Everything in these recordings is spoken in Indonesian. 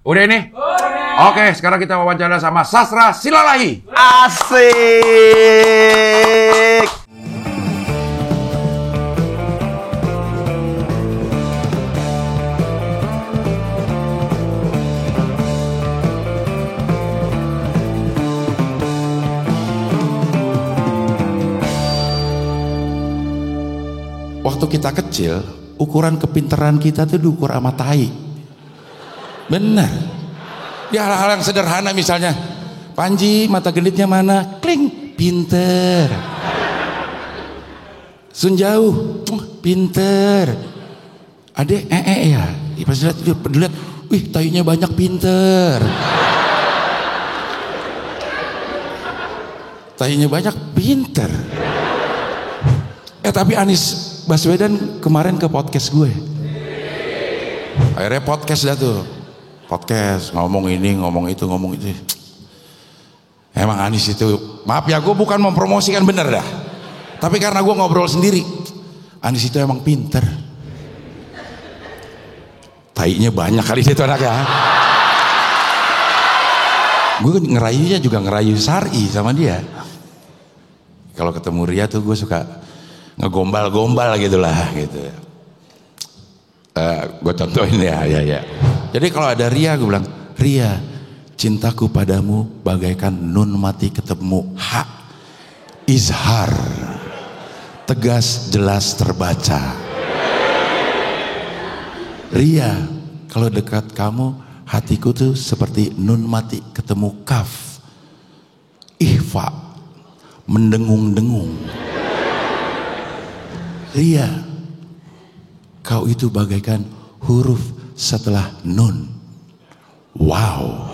Udah ini? Oke, sekarang kita wawancara sama Sastra Silalahi. Asik. Waktu kita kecil, ukuran kepintaran kita tuh diukur sama tai. Benar. Di hal-hal yang sederhana misalnya, Panji mata genditnya mana? Kling, pinter. Sun jauh, pinter. Adek, ya. Pas lihat, wih tayunya banyak, pinter. Tayunya banyak, pinter. Tapi Anies Baswedan kemarin ke podcast gue. Akhirnya podcast dah tuh. Podcast, ngomong ini, ngomong itu. Emang Anies itu, maaf ya, gue bukan mempromosikan, bener dah. Tapi karena gue ngobrol sendiri, Anies itu emang pinter. Tainya banyak kali itu anaknya. Gue ngerayunya juga ngerayu Sari sama dia. Kalau ketemu Ria tuh gue suka ngegombal-gombal gitulah gitu. Gue contohin ya. Jadi kalau ada Ria, gue bilang, Ria, cintaku padamu bagaikan nun mati ketemu hak, izhar, tegas jelas terbaca. Ria, kalau dekat kamu, hatiku tuh seperti nun mati ketemu kaf, ihfa, mendengung-dengung. Ria, kau itu bagaikan huruf setelah nun. Wow.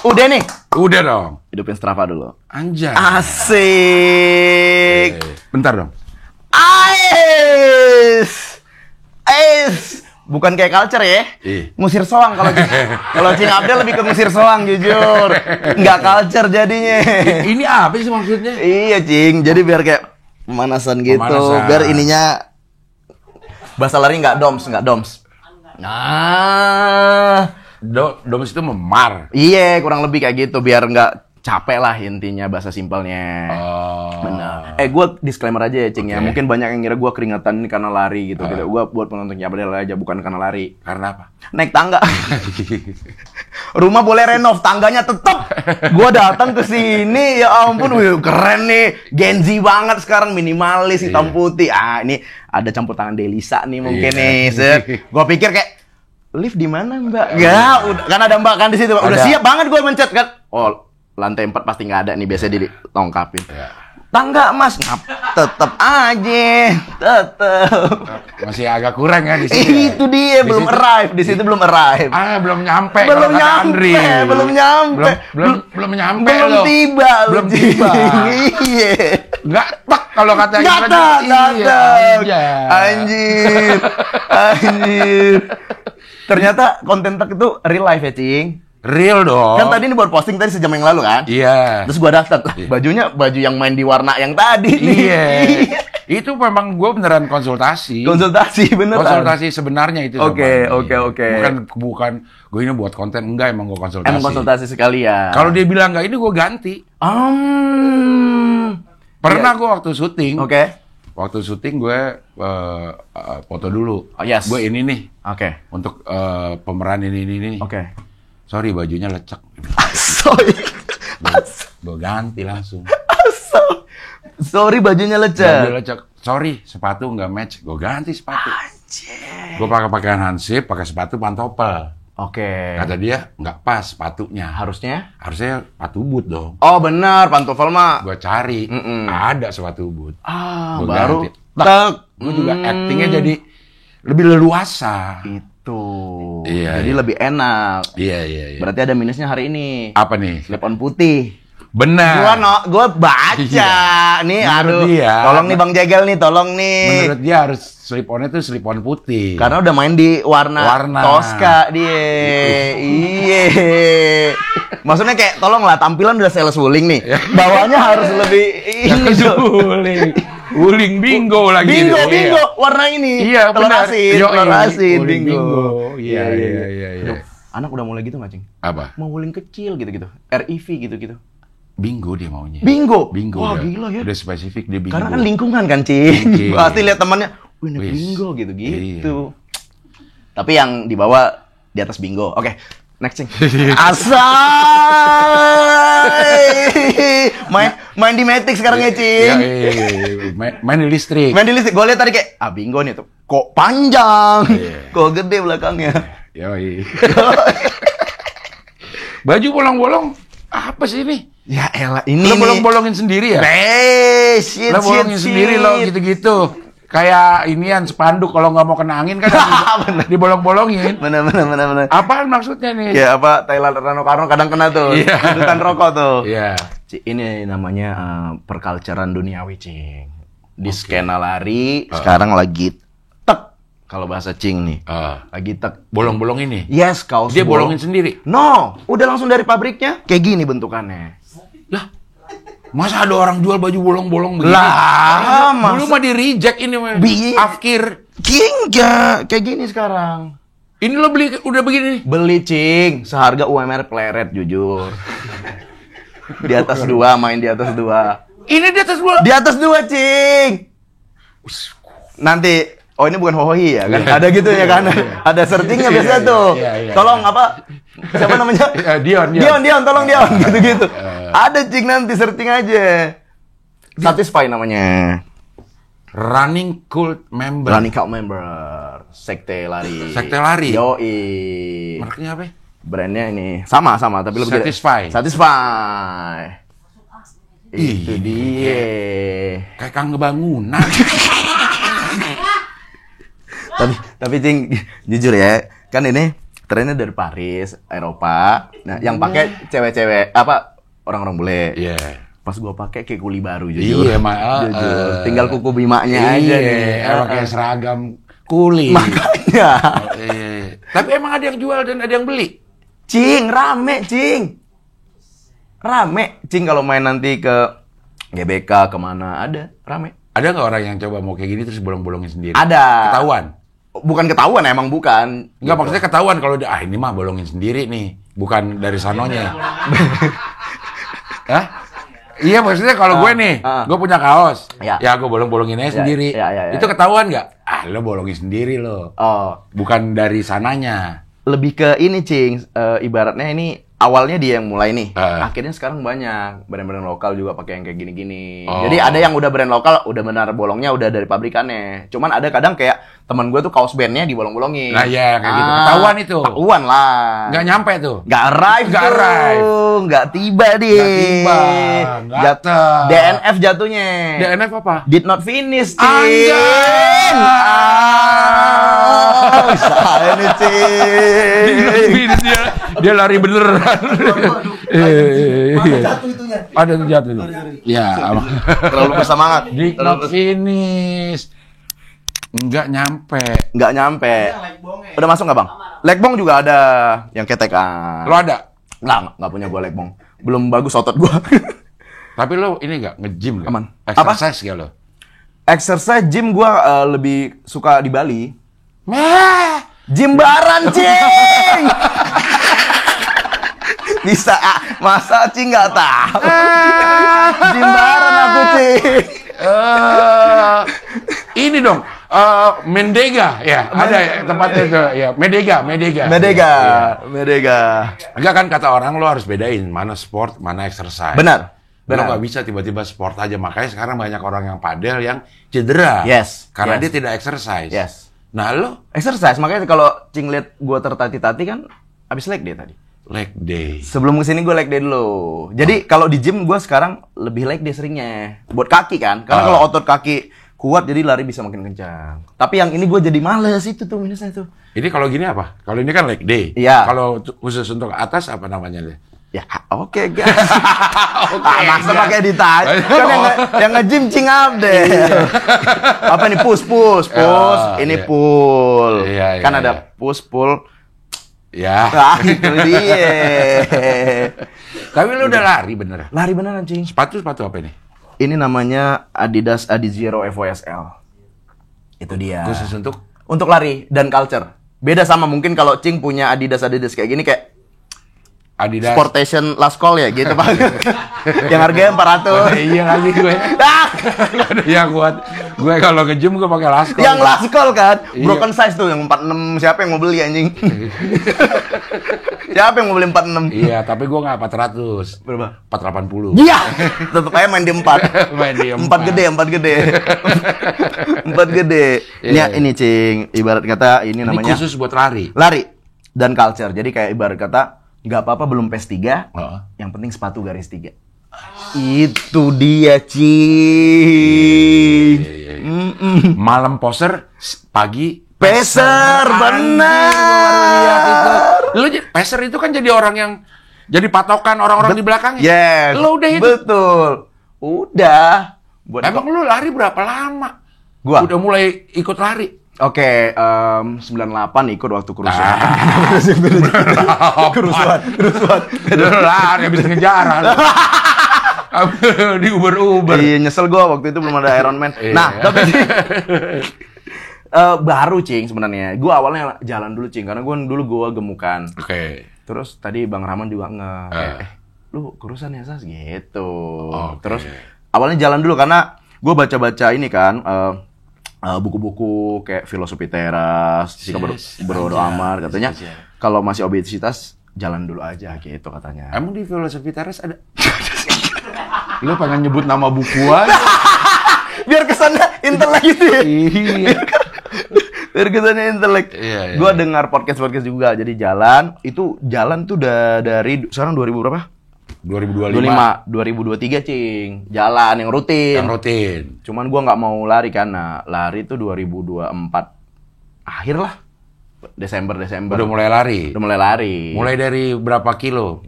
Udah nih. Udah dong. Hidupin Strava dulu. Anjay. Asik. Bentar dong. Ais. Bukan kayak culture ya. Ngusir soang kalau Cing Abdel lebih ke ngusir soang jujur. Nggak culture jadinya. Ini apa sih maksudnya? Iya Cing, jadi biar kayak pemanasan gitu. Biar ininya bahasa lari nggak doms. Nah, Doms itu memar. iya kurang lebih kayak gitu biar nggak capek lah intinya bahasa simpelnya. Benar. Gue disclaimer aja ya Cing ya. Mungkin banyak yang ngira gue keringetan ini karena lari gitu. Gue buat penonton Abdel aja bukan karena lari. Karena apa? Naik tangga. Rumah boleh renov, tangganya tetep. Gue datang ke sini, ya ampun, wih, keren nih, Gen Z banget sekarang, minimalis hitam putih. Ini ada campur tangan Delisa nih mungkin nih. Gue pikir kayak lift di mana Mbak? Ya, udah, kan ada Mbak kan di situ. Udah siap banget gue mencet kan. Oh, lantai 4 pasti nggak ada nih, biasanya dilengkapin. Tangga Mas, tetep aja, tetep. Masih agak kurang ya di sini. Itu dia, belum arrive. Di situ belum arrive. Belum nyampe. Belum nyampe. Belum nyampe. Belum tiba. Iya. Nggak tak kalau kata Datang. Anjir. Ternyata konten tak itu real life ya, Cing. Real dong. Kan tadi ini baru posting tadi sejam yang lalu kan? Iya. Terus gua daftar, bajunya baju yang main di warna yang tadi. Iya. Itu memang gue beneran konsultasi. Konsultasi beneran. Konsultasi sebenarnya itu. Oke. Bukan gue ini buat konten, enggak, emang gue konsultasi. Emang konsultasi sekalian. Kalau dia bilang enggak, ini gue ganti. Pernah gue waktu syuting. Waktu syuting gue foto dulu. Oh, yes. Gue ini nih. Untuk pemeran ini. Sorry, bajunya lecek. Gue ganti langsung. Sorry, bajunya lecek. Sorry, sepatu nggak match. Gue ganti sepatu. Gue pakai pakaian hansip, pakai sepatu pantopel. Kata dia nggak pas sepatunya. Harusnya sepatu boot dong. Oh benar, pantofel mah. Gue cari, ada sepatu boot. Gua baru. Gue juga actingnya jadi lebih leluasa. Jadi lebih enak. Iya. Berarti ada minusnya hari ini. Apa nih? Slip on putih. Benar. Gua baca. Iya. Nih, Menurut aduh. dia. Tolong nih Bang Jegel nih, tolong nih. Menurut dia harus slip-on itu slip-on putih. Karena udah main di warna. Tosca dia. Iya. Maksudnya kayak tolonglah tampilan udah sales wuling nih. Bawahnya harus lebih ini wuling. Wuling bingo lagi. Bingo, itu. bingo. Warna ini. Iya, telur benar. asin, bingo. Iya. Aduh, anak udah mulai gitu nggak, Cing? Apa? Mau wuling kecil gitu-gitu. REV gitu-gitu. Bingo dia maunya. Bingo. Bingo. Wah, gila ya. Udah spesifik dia bingo. Karena kan lingkungan kan, Cing. Iya. Pasti lihat temannya, wih ini Wis. bingo gitu-gitu. Iya. Tapi yang dibawa di atas bingo. Oke, next, Cing. Asay! main di Matic sekarang ya, Cing. Iya. Main di listrik. Main di listrik. Gue lihat tadi kayak, bingo nih tuh. Kok panjang. Iya. Kok gede belakangnya. Yoi. Baju bolong-bolong. Apa sih ini? Ya elah, ini Lo nih. bolong-bolongin sendiri ya? Shit, Lo bolongin sendiri lo gitu-gitu. Kayak inian spanduk kalau nggak mau kena angin kan dibolong-bolongin. Bener. Apaan maksudnya nih? Ya apa, Thailand Rano Karno kadang kena tuh. Iya. Kedutan rokok tuh. Iya. Ini namanya perculturean duniawi, Cing. Di skena lari, sekarang lagi tek. Kalau bahasa Cing nih. Lagi tek. Bolong-bolong ini? Yes, kaos Dia bolongin sendiri? No, udah langsung dari pabriknya. Kayak gini bentukannya. Lah, masa ada orang jual baju bolong-bolong begini? Lah, dulu mah di reject ini mah. Afkir. King, kayak gini sekarang. Ini lo beli udah begini? Beli, Cing, seharga UMR Pleret, jujur. Di atas 2, main di atas 2. Ini di atas gua. Di atas 2, Cing. Nanti, oh ini bukan hohi ya kan? Ada gitu ya kan? Ada searchingnya biasa tuh. Iya. Tolong apa? Siapa namanya? Dion, tolong Dion. Gitu-gitu. Ada, Cing, nanti searching aja. Satisfy namanya. Running Cult Member. Running Cult Member. Sekte lari. Sekte lari? Yoi. Mereknya apa? Brandnya ini sama tapi lebih gede. Satisfy. Itu dia. Kayak Kang Bangunan. tapi Cing, jujur ya, kan ini trennya dari Paris, Eropa. Nah, yang pakai cewek-cewek orang-orang bule. Iya. Pas gua pakai kayak kuli baru, jujur. Iya, jujur. Tinggal kuku bimanya aja nih. Pakai seragam kuli. Makanya. Tapi emang ada yang jual dan ada yang beli? Cing, rame, Cing. Cing, kalau main nanti ke GBK kemana ada, rame. Ada nggak orang yang coba mau kayak gini terus bolong-bolongin sendiri? Ada. Ketahuan? Bukan ketahuan, emang bukan. Nggak, maksudnya ketahuan kalau ini mah bolongin sendiri nih, bukan dari sanonya. Hah? Iya, maksudnya kalau gue nih, gue punya kaos, ya gue bolong-bolongin aja sendiri. Itu ketahuan nggak? Lo bolongin sendiri lo. Bukan dari sananya. Lebih ke ini, Cing, ibaratnya ini awalnya dia yang mulai nih. Akhirnya sekarang banyak brand-brand lokal juga pakai yang kayak gini-gini. Jadi ada yang udah brand lokal, udah benar bolongnya udah dari pabrikannya. Cuman ada kadang kayak teman gue tuh kaos bandnya dibolong-bolongin. Nah iya, kayak gitu. Ketahuan itu. Ketahuan lah. Nggak nyampe tuh. Nggak arrive. Nggak tiba deh. Nggak tiba. Nggak datang. DNF jatuhnya. DNF apa? Did not finish, Cing. Anjay. Saya nih, Cing. Dia lari beneran. Jatuh itunya. Ada tuh jatuh. Ya, terlalu bersemangat. Did not finish. Nggak nyampe. Udah masuk nggak, Bang? Legbong juga ada yang ketekan. Lo ada? Nggak punya gua legbong. Belum bagus otot gua. Tapi lo ini nggak nge-gym nggak? Aman. Exercise nggak lo? Exercise gym gua lebih suka di Bali. Jimbaran, Cing! Bisa, masa Cing nggak tahu? Jimbaran aku, Cing. Ini dong, Mendega, ya, ada ya, tempatnya itu, ya, Medega. Enggak kan kata orang lo harus bedain mana sport, mana exercise. Benar. Lo nggak bisa tiba-tiba sport aja, makanya sekarang banyak orang yang padel yang cedera. Yes. Karena dia tidak exercise. Yes. Nah lo? Exercise, makanya kalau Cing liat gue tertati-tati kan, abis leg day tadi. Leg day. Sebelum kesini gue leg day dulu. Jadi kalau di gym gue sekarang lebih leg day seringnya. Buat kaki kan, karena kalau otot kaki kuat jadi lari bisa makin kencang. Tapi yang ini gue jadi males, itu tuh minusnya tuh. Ini kalau gini apa? Kalau ini kan leg day. Iya. Kalau khusus untuk atas apa namanya? Ya, oke guys. Masa pakai ditanya. Kan yang nge-gym Cing Abdel. Apa nih push. Ini pull. Kan ada push pull. Ya. Nah, itu dia. Tapi lu udah lari bener? Lari beneran, Cing. Sepatu apa ini? Ini namanya Adidas Adizero EVO-SL. Itu dia. Khusus untuk lari dan culture. Beda sama mungkin kalau Cing punya Adidas kayak gini kayak Adidas Sportation Last Call ya gitu Pak. Yang harganya 400. Iya lagi gue. Yang kuat. Gue kalau nge-gym gue pakai Last Call. Yang Last Call kan, iya. broken size tuh yang 46. Siapa yang mau beli anjing? Siapa yang mau beli 46? Iya, tapi gue nggak 400. Berapa? 480. Iya. Tetep aja main di 4. Main di 4. 4 gede. 4 gede. Ini Cing, ibarat kata ini namanya khusus buat lari. Lari dan culture. Jadi kayak ibarat kata nggak apa-apa belum PES 3, yang penting sepatu garis 3. Itu dia, Cing. Malam poser, pagi peser, benar. Lu peser itu kan jadi orang yang jadi patokan orang-orang di belakangnya. Yes. Lu udah itu. Betul. Udah. Emang lu lari berapa lama? Gua udah mulai ikut lari. Oke, 98 ikut waktu kerusuhan. Kerusuhan. Udah lari habis ngejaran. Di Uber. Iya, nyesel gua waktu itu belum ada Iron Man. Nah, tapi baru Cing sebenarnya. Gua awalnya jalan dulu Cing karena gua gemukan. Oke. Terus tadi Bang Rahman juga lu kurusan ya Sas gitu. Terus awalnya jalan dulu karena gua baca-baca ini kan buku-buku kayak filosofi teras, sikap berbodo amat katanya. Kalau masih obesitas jalan dulu aja gitu katanya. Emang di filosofi teras ada? Lu pengen nyebut nama buku aja? Biar kesannya intelek gitu ya. Iya. Biar kesannya intelek. Iya. Gua dengar podcast juga. Jadi jalan tuh udah dari sekarang 2000 berapa? 2023 Cing. Jalan yang rutin. Cuman gua nggak mau lari karena lari tuh 2024 akhir lah. Desember. Udah mulai lari. Mulai dari berapa kilo?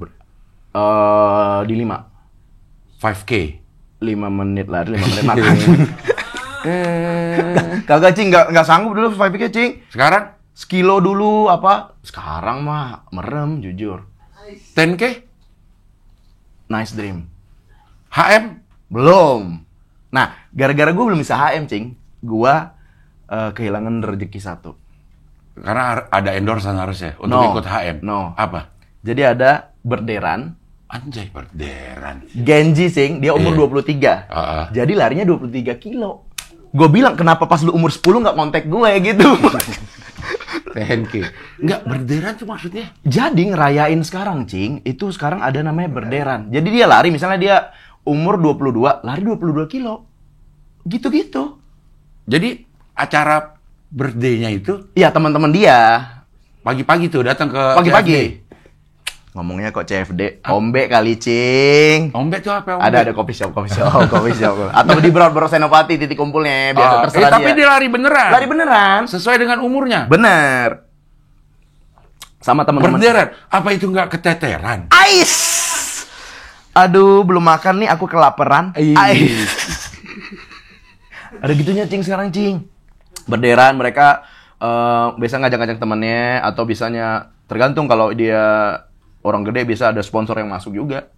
Di 5. 5K. 5 menit lari, 5 menit makan. Kagak Cing, nggak sanggup dulu 5K Cing. Sekarang? Sekilo dulu apa? Sekarang mah merem jujur. 10K? Nice dream. HM? Belum. Nah, gara-gara gue belum bisa HM, Cing. Gue kehilangan rezeki satu. Karena ada endorsean harusnya untuk ikut HM. No. Apa? Jadi ada Berderan. Anjay, Berderan. Genji, Cing. Dia umur 23. Jadi larinya 23 kilo. Gue bilang, kenapa pas lu umur 10 nggak kontak gue gitu. 10K. Nggak, Berderan tuh maksudnya? Jadi ngerayain sekarang, Cing. Itu sekarang ada namanya Berderan. Jadi dia lari, misalnya dia umur 22, lari 22 kilo. Gitu-gitu. Jadi acara birthday-nya itu? Iya, teman-teman dia. Pagi-pagi tuh datang ke pagi-pagi. CFD. Ngomongnya kok CFD. Ombe kali, Cing. Ombe tuh apa? Ada coffee shop. Atau di Bro Senopati titik kumpulnya. Biasa terserah tapi dia lari beneran. Lari beneran. Sesuai dengan umurnya. Bener. Sama teman-teman. Berderan. Apa itu nggak keteteran? Ais. Aduh, belum makan nih, aku kelaparan. Ais. Ada gitunya, Cing, sekarang, Cing. Berderan, mereka biasa ngajak-ngajak temennya, atau bisanya, tergantung kalau dia orang gede, bisa ada sponsor yang masuk juga.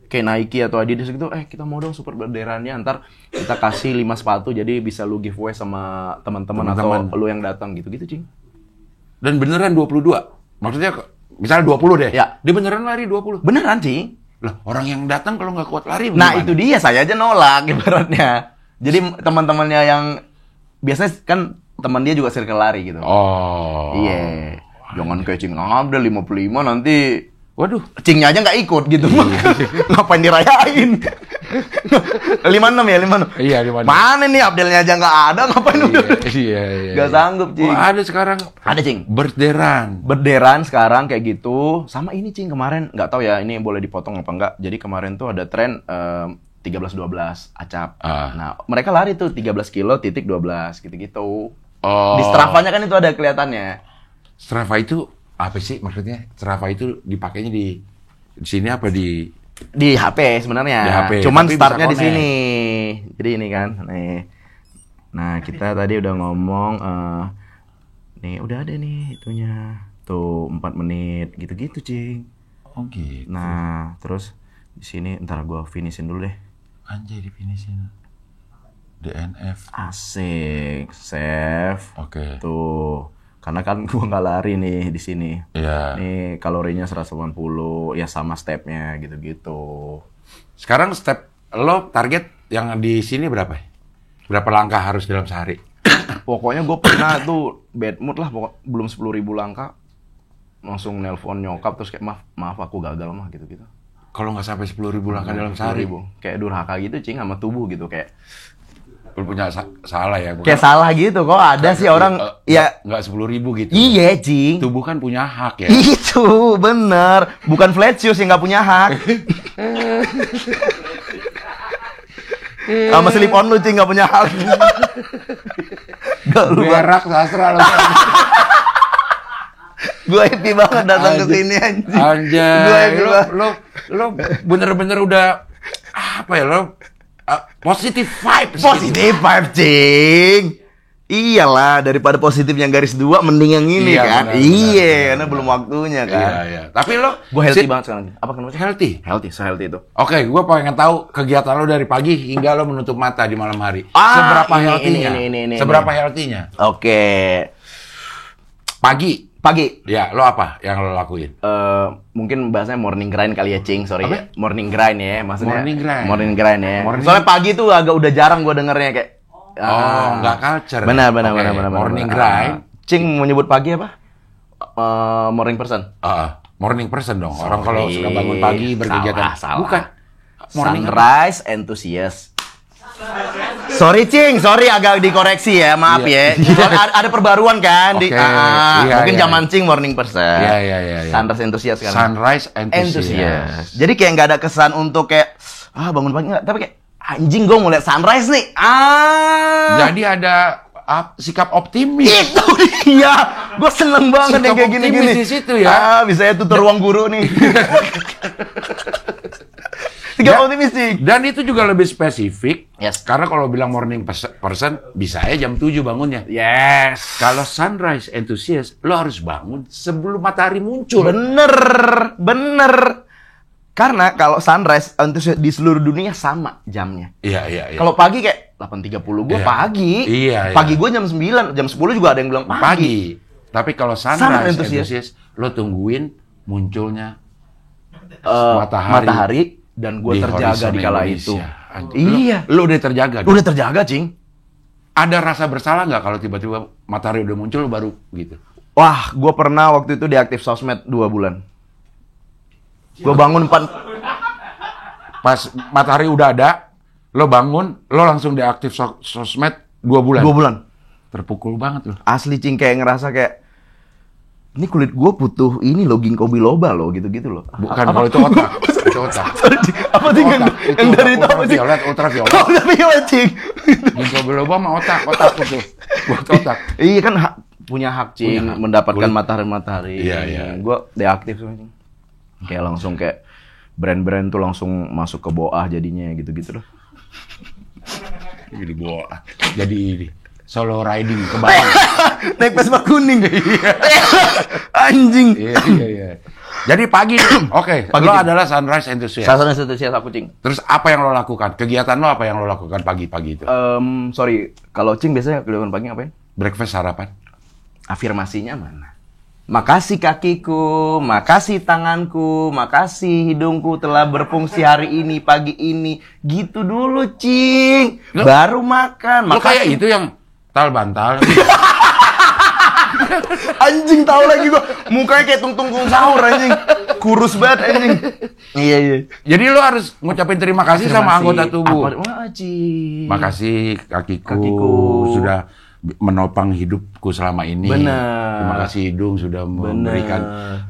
Kayak Nike atau Adidas gitu, kita mau dong super berderannya, ntar kita kasih 5 sepatu, jadi bisa lu giveaway sama teman-teman atau lu yang datang gitu-gitu, Cing. Dan beneran 22? Maksudnya, misalnya 20 deh? Ya. Dia beneran lari 20? Beneran, Cing. Lah, orang yang datang kalau nggak kuat lari Nah, itu dia, saya aja nolak ibaratnya. Jadi teman-temannya yang biasanya kan teman dia juga circle lari gitu. Iya. Jangan kayak Cing Abdel 55 nanti waduh, Cingnya aja nggak ikut gitu. Ngapain dirayain? 56 ya, 56. Iya, 56. Mana nih Abdelnya aja nggak ada, ngapain udah? Iya. Nggak sanggup, Cing. Ada sekarang. Ada, Cing. Berderan sekarang kayak gitu. Sama ini, Cing, kemarin nggak tahu ya ini boleh dipotong apa enggak. Jadi kemarin tuh ada tren 13-12 acap. Nah, mereka lari tuh 13 kilo titik 12 gitu-gitu. Di Strava-nya kan itu ada kelihatannya. Strava itu apa sih maksudnya? Strava itu dipakainya di Di sini apa di HP sebenarnya. Di HP, Cuman tapi startnya bisa di sini. Jadi ini kan. Nih. Nah, kita tadi udah ngomong nih udah ada nih itunya. Tuh 4 menit gitu-gitu, Cing. Oh gitu. Nah, terus di sini ntar gua finishin dulu deh. Anjay, di finishin. DNF. Asik, save. Oke. Tuh, karena kan gua nggak lari nih di sini. Iya. Nih kalorinya 180, ya sama stepnya gitu-gitu. Sekarang step lo target yang di sini berapa? Berapa langkah harus dalam sehari? Pokoknya gue pernah tuh bad mood lah, belum 10.000 langkah. Langsung nelpon nyokap terus kayak maaf aku gagal mah gitu-gitu. Kalau nggak sampai 10.000 langkah dalam sehari, 10.000. Kayak durhaka gitu, Cing, sama tubuh gitu kayak. lo punya salah ya? Kayak salah gitu, kok ada sih orang ya nggak 10.000 gitu. iya, Cing. Tubuh kan punya hak ya. Itu bener, bukan flat shoes yang nggak punya hak. Sama slip on lu, Cing, nggak punya hak. Gak lu Berak sastra lo. Gue happy banget datang ke sini, anjing. Gue happy banget. Lo bener-bener udah apa ya lo? Positive vibes. Positive vibe, Cing. Iyalah, daripada positif yang garis 2 mending yang ini kan. Iya, karena belum waktunya kan. Iya. Tapi lo Gue healthy banget sekarang. Apa kenapa? Healthy. Healthy, se-healthy itu. Oke, gue pengen tahu kegiatan lo dari pagi hingga lo menutup mata di malam hari. Ah, Seberapa ini, healthy-nya? ini. Seberapa healthy-nya? Oke. Pagi. Ya, lo apa yang lo lakuin? Mungkin bahasanya morning grind kali ya, Cing. Sorry Apa? ya. Morning grind ya, maksudnya. Morning grind. Ya. Morning- Soalnya pagi tuh agak udah jarang gue dengernya kayak. Nggak culture. Benar. Morning grind. Cing mau nyebut pagi apa? Morning person. Morning person dong. Orang kalau suka bangun pagi berkegiatan. Salah. Bukan. Morning Sunrise enthusiast. Sorry, Cing. Sorry agak dikoreksi ya. Maaf ya. Soalnya ada perbaruan kan. Oke. Iya, Mungkin iya. zaman Cing morning person. Iya. Sunrise enthusiast kan. Sunrise enthusiast. Jadi kayak nggak ada kesan untuk kayak bangun pagi nggak. Tapi kayak anjing gue mau lihat sunrise nih. Jadi ada sikap optimis. Itu dia. Gue seneng banget Sikap yang kayak gini-gini. optimis di situ ya. Bisa ya tutor ruang guru nih. Sikap optimis sih. Dan itu juga lebih spesifik. Yes. Karena kalau bilang morning person, bisa aja jam 7 bangunnya. Yes. Kalau sunrise enthusiast, lo harus bangun sebelum matahari muncul. Bener. Karena kalau sunrise enthusiast di seluruh dunia sama jamnya. Iya. Kalau pagi kayak 8.30 gue Iya. pagi. Iya. Pagi gue jam 9, jam 10 juga ada yang bilang pagi. Tapi kalau Sunrise sunrise enthusiast. enthusiast, lo tungguin munculnya matahari dan gue di terjaga horizon di kala Indonesia. itu. Anjing. Iya. Lo udah terjaga. dong? Udah terjaga, Cing. Ada rasa bersalah nggak kalau tiba-tiba matahari udah muncul baru gitu? Wah, gue pernah waktu itu deaktif sosmed 2 bulan. Gue bangun Pas matahari udah ada, lo bangun, lo langsung deaktif sosmed 2 bulan. 2 bulan. Terpukul banget lo. Asli, Cing, kayak ngerasa kayak ini kulit gue butuh ini loh, ginkgo biloba loh, gitu-gitu loh. Bukan, kalau itu otak. Itu otak. Sorry, Cing. Apa Cing yang dari itu apa, Cing? Ultraviolet. Oh, ultraviolet, Cing. Ginkgo biloba mah otak itu. Buat otak. Iya kan punya hak, Cing, Punya hak. mendapatkan Kulit. matahari. Iya. Gue deaktif sama, Cing. Kayak langsung kayak brand-brand tuh langsung masuk ke boah jadinya gitu-gitu loh. Jadi bola. Jadi ini. Solo riding ke Bali. Naik Vespa kuning. Anjing. Iya. Jadi pagi. Oke. Pagi, Lo Cing. adalah sunrise enthusiast. Sasaran antusias aku, Cing. Terus apa yang lo lakukan? Kegiatan lo apa yang lo lakukan pagi-pagi itu? Sorry, kalau Cing biasanya kegiatan pagi ngapain? Breakfast, sarapan? Afirmasinya mana? Makasih kakiku, makasih tanganku, makasih hidungku telah berfungsi hari ini, pagi ini. Gitu dulu, Cing. Baru makan. Lo kayak itu yang tal-bantal. Anjing, tahu lagi gua. Mukanya kayak tung-tung sahur, anjing. Kurus banget, anjing. Iya. Jadi lo harus ngucapin terima kasih sama anggota tubuh. Wah, Cing. Makasih kakiku Kakiku. sudah menopang hidupku selama ini. Bener. Terima kasih hidung sudah memberikan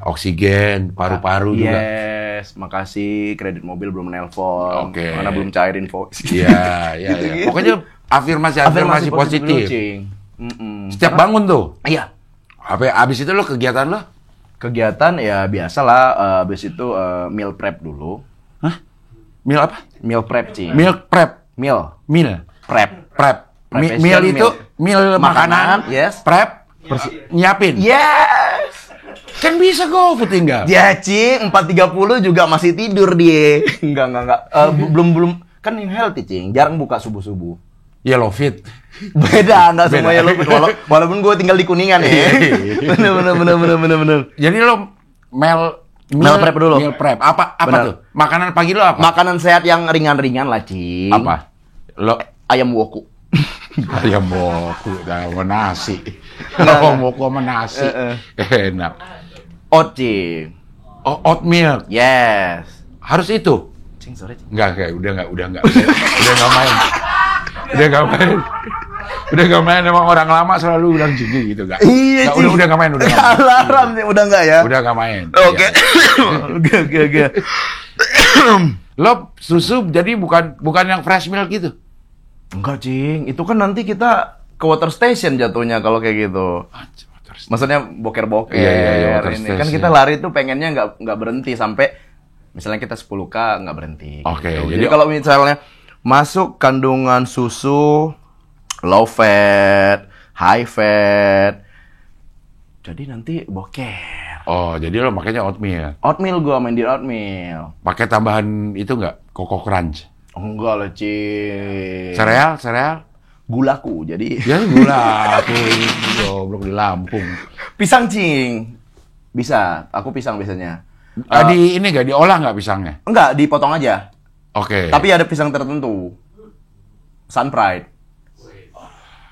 oksigen, paru-paru juga. Yes, makasih kredit mobil belum nelpon. Oke. Karena belum cairin voice. Iya. Gitu-gitu. Pokoknya afirmasi positif. dulu, Cing. Setiap bangun tuh. Iya. Abis itu lo kegiatan lo? Kegiatan ya biasalah, habis itu meal prep dulu. Hah? Meal apa? Meal prep, Cing. Meal prep. Meal Prep. Preparation Meal itu meal makanan, yes. Prep, nyiapin. Yes. Kan bisa GoFood tinggal. Ya, Cing, 4.30 juga masih tidur dia. Enggak. Belum kan yang healthy, Cing. Jarang buka subuh-subuh. Ya lo fit. Beda, enggak semuanya lo fit. Walaupun gue tinggal di Kuningan ya. Bener. Jadi lo meal prep dulu. Meal prep. Apa Bener. tuh? Makanan pagi lo apa? Makanan sehat yang ringan-ringan lah, Cing. Apa? Lo Ayam woku. ayam boku sama nasi. Ayam boku sama nasi. Enak. Oat, Cing. Oh, oatmeal. Yes. Harus itu. Cing, sorry, Cing. Enggak. Udah enggak main. Udah nggak main, emang orang lama selalu bilang gini gitu, Kak. Iya, Cing. Udah nggak main. Alarm, Cing. Udah nggak ya? Udah nggak main. Oke. Ya. Lo susu jadi bukan yang fresh milk gitu? Enggak, Cing. Itu kan nanti kita ke water station jatuhnya kalau kayak gitu. Maksudnya boker-boker. Iya, water ini. station. Kan kita lari tuh pengennya nggak berhenti sampai misalnya kita 10K nggak berhenti. Oke, Gitu. jadi Jadi kalau misalnya masuk kandungan susu low fat, high fat, jadi nanti boker. Oh, jadi lo makanya oatmeal. Oatmeal gua main di oatmeal. Pakai tambahan itu nggak? Coco Crunch. Enggak lah, Cing. Sereal? Gulaku, jadi. Ya gula, aku goblok di Lampung. Pisang, Cing. Bisa, aku pisang biasanya. Di ini nggak diolah nggak pisangnya? Enggak, dipotong aja. Oke. Tapi ada pisang tertentu. Sun Pride.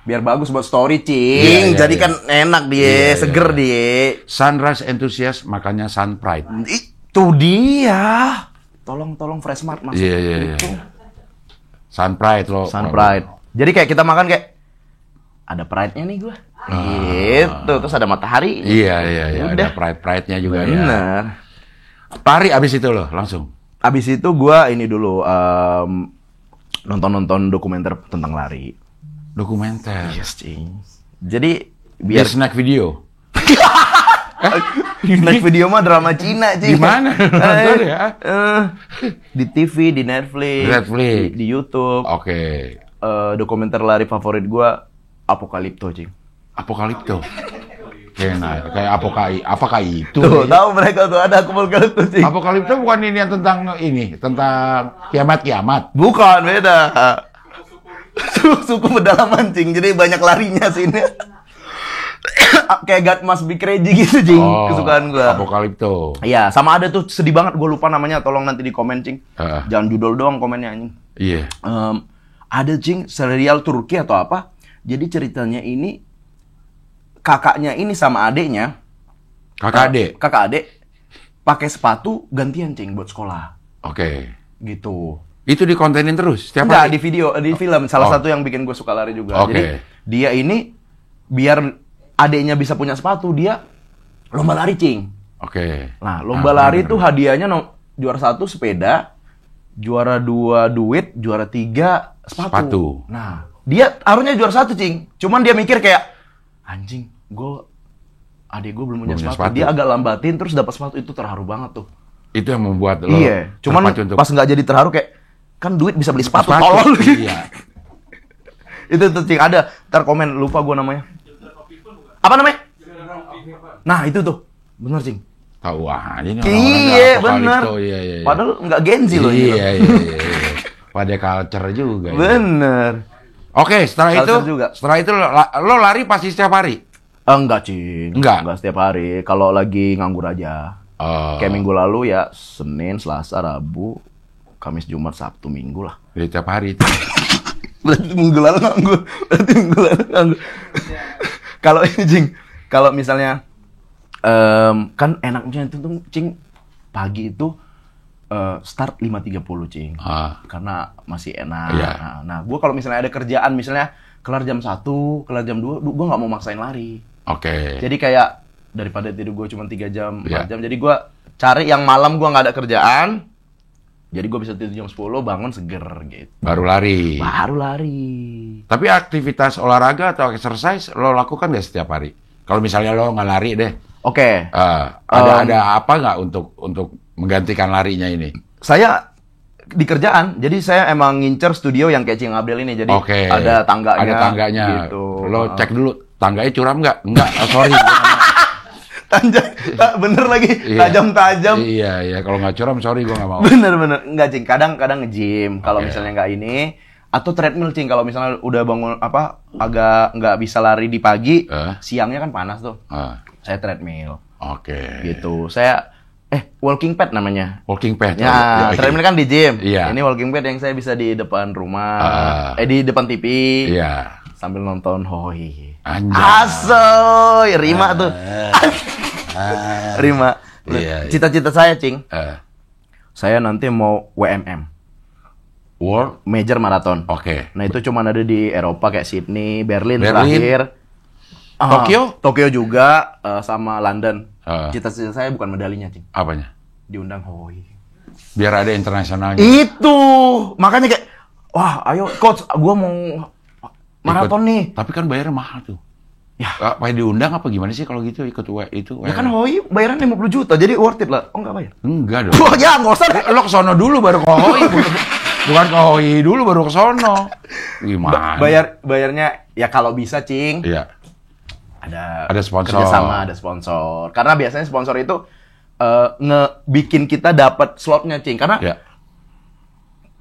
Biar bagus buat story, Cing. Iya, Jadi iya. kan enak dia, seger iya. dia. Sunrise Enthusiast makanya Sun Pride. Itu dia. Tolong Fresh Mart masuk. Iya. Itu. Sun Pride lo. Sun Pride. Jadi kayak kita makan kayak ada pride-nya nih gua. Gitu. Terus ada matahari. Iya. Udah. Ada pride-nya juga ya. Bener. Lari abis itu lo langsung. Abis itu gua ini dulu nonton dokumenter tentang lari. Dokumenter. Yes, Cing. Jadi Biar biar snack video. snack video mah drama Cina, Cing. Di mana nonton ya? Di TV, di Netflix, Netflix. di YouTube. Oke. Dokumenter lari favorit gua Apokalipto, Cing. Apokalipto. Kayak apakah itu? Tuh, tahu mereka tuh ada Apokalipto, Cing. Apokalipto bukan ini yang tentang kiamat. Bukan, beda. Suku pedalaman, Cing. Jadi banyak larinya sini. Kayak God Must Be Crazy gitu, Cing. Kesukaan gua. Apokalipto. Iya, sama ada tuh sedih banget, gue lupa namanya, tolong nanti di komen, Cing. Jangan judul doang komennya, anjing. Iya. Ada, Cing, serial Turki atau apa. Jadi ceritanya ini kakaknya ini sama adeknya. Kakak adik pakai sepatu gantian, Cing, buat sekolah. Oke. Gitu. Itu dikontenin terus setiap Enggak, hari? di video, di film. Salah satu yang bikin gue suka lari juga. Oke. Jadi dia ini biar adeknya bisa punya sepatu, dia lomba lari, Cing. Oke. Nah, lomba lari tuh hadiahnya juara 1 sepeda, juara 2 duit, juara 3 sepatu. Nah, dia harusnya juara 1, Cing. Cuman dia mikir kayak, anjing, adik gue belum punya sepatu. Dia agak lambatin, terus dapat sepatu, itu terharu banget tuh. Itu yang membuat lo Cuman pas nggak jadi terharu kayak, kan duit bisa beli sepatu. Tolol. Iya. Itu tuh, Cing, ada. Ntar komen, lupa gue namanya. Apa namanya? Nah, itu tuh. Bener, Cing. Tahu aja ini Iya, bener. Iya. Padahal nggak Genzi loh. Iya. Pada culture juga. Bener. Oke, setelah Culture itu juga. lo lari pasti setiap hari? Enggak, Cing. Enggak setiap hari. Kalau lagi nganggur aja. Kayak minggu lalu ya, Senin, Selasa, Rabu, Kamis, Jumat, Sabtu, Minggu lah. Jadi tiap hari itu. Berarti minggu lalu nganggur. Kalau ini, Cing, kalau misalnya kan enaknya itu tuh, Cing, pagi itu start 5.30, Cing. Karena masih enak. Iya. Nah, gue kalau misalnya ada kerjaan, misalnya kelar jam 1, kelar jam 2, gue nggak mau maksain lari. Oke. Jadi kayak daripada tidur gue cuma 3 jam, 4 Iya. jam, jadi gue cari yang malam gue nggak ada kerjaan. Jadi gue bisa tidur jam 10, bangun seger gitu. Baru lari. Tapi Tapi aktivitas olahraga atau exercise lo lakukan nggak setiap hari? Kalau misalnya lo nggak lari deh, Oke. Ada apa nggak untuk menggantikan larinya ini? Saya di kerjaan, jadi saya emang ngincer studio yang kayak Cing Abdel ini, jadi ada tangganya. Ada tangganya. Gitu. Lo cek dulu, tangganya curam nggak? Enggak, sorry. Bener lagi, tajam-tajam. Iya. Kalau nggak curam, sorry, gue nggak mau. Bener. Nggak, Cing. Kadang nge-gym. Kalau misalnya nggak ini, atau treadmill, Cing. Kalau misalnya udah bangun, agak nggak bisa lari di pagi, siangnya kan panas tuh. Saya treadmill. Oke. Gitu. Saya, walking pad namanya. Walking pad. Ya, treadmill kan di gym. Iya. Ini walking pad yang saya bisa di depan rumah. Di depan TV. Iya. Sambil nonton Hoi. Anjay. Asoy, Rima tuh. Rima. Iya. Cita-cita saya, Cing. Saya nanti mau WMM. World Major Marathon. Oke. Nah, itu cuma ada di Eropa kayak Sydney, Berlin. Terakhir. Tokyo juga, sama London. Cita-cita saya bukan medalinya, Cing. Apanya? Diundang Hoi. Biar ada internasionalnya. Itu. Makanya kayak, wah, ayo coach, gua mau maraton nih. Tapi kan bayarnya mahal tuh. Ya. Pakai diundang apa gimana sih kalau gitu ikut itu? Ya kan Hoi bayaran 50 juta, jadi worth it lah. Oh, nggak bayar? Enggak dong. Oh ya, nggak usah. Lo ke sono dulu baru ke Hoi. Bukan ke Hoi dulu baru ke sono. Gimana? Bayarnya ya kalau bisa, Cing. Iya. Ada sponsor. Kerjasama, ada sponsor. Karena biasanya sponsor itu ngebikin kita dapat slotnya, Cing. Karena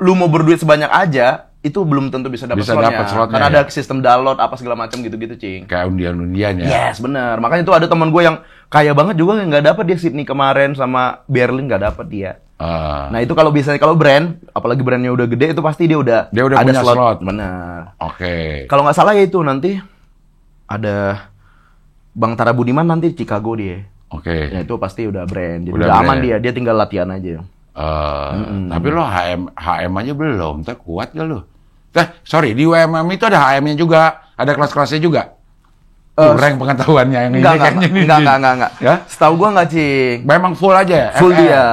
lu mau berduit sebanyak aja, itu belum tentu bisa dapat slotnya. Karena ada sistem download apa segala macam gitu-gitu, Cing. Kayak undian-undian ya. Yes, bener. Makanya itu ada teman gue yang kaya banget juga nggak dapat dia Sydney kemarin sama Berlin nggak dapat dia. Nah itu kalau brand, apalagi brandnya udah gede itu pasti dia udah ada punya slot. Bener. Oke. Kalau nggak salah ya itu nanti ada Bang Tara Budiman nanti Chicago dia. Oke. Ya itu pasti udah brand. Jadi udah aman dia tinggal latihan aja. Tapi lo HM aja belum, tak kuat gak lo? Sorry, di WMM itu ada HM-nya juga, ada kelas-kelasnya juga. Kurang pengetahuannya yang enggak. Ya? Setahu gua enggak, Cing. Memang full aja. Full FM. Dia.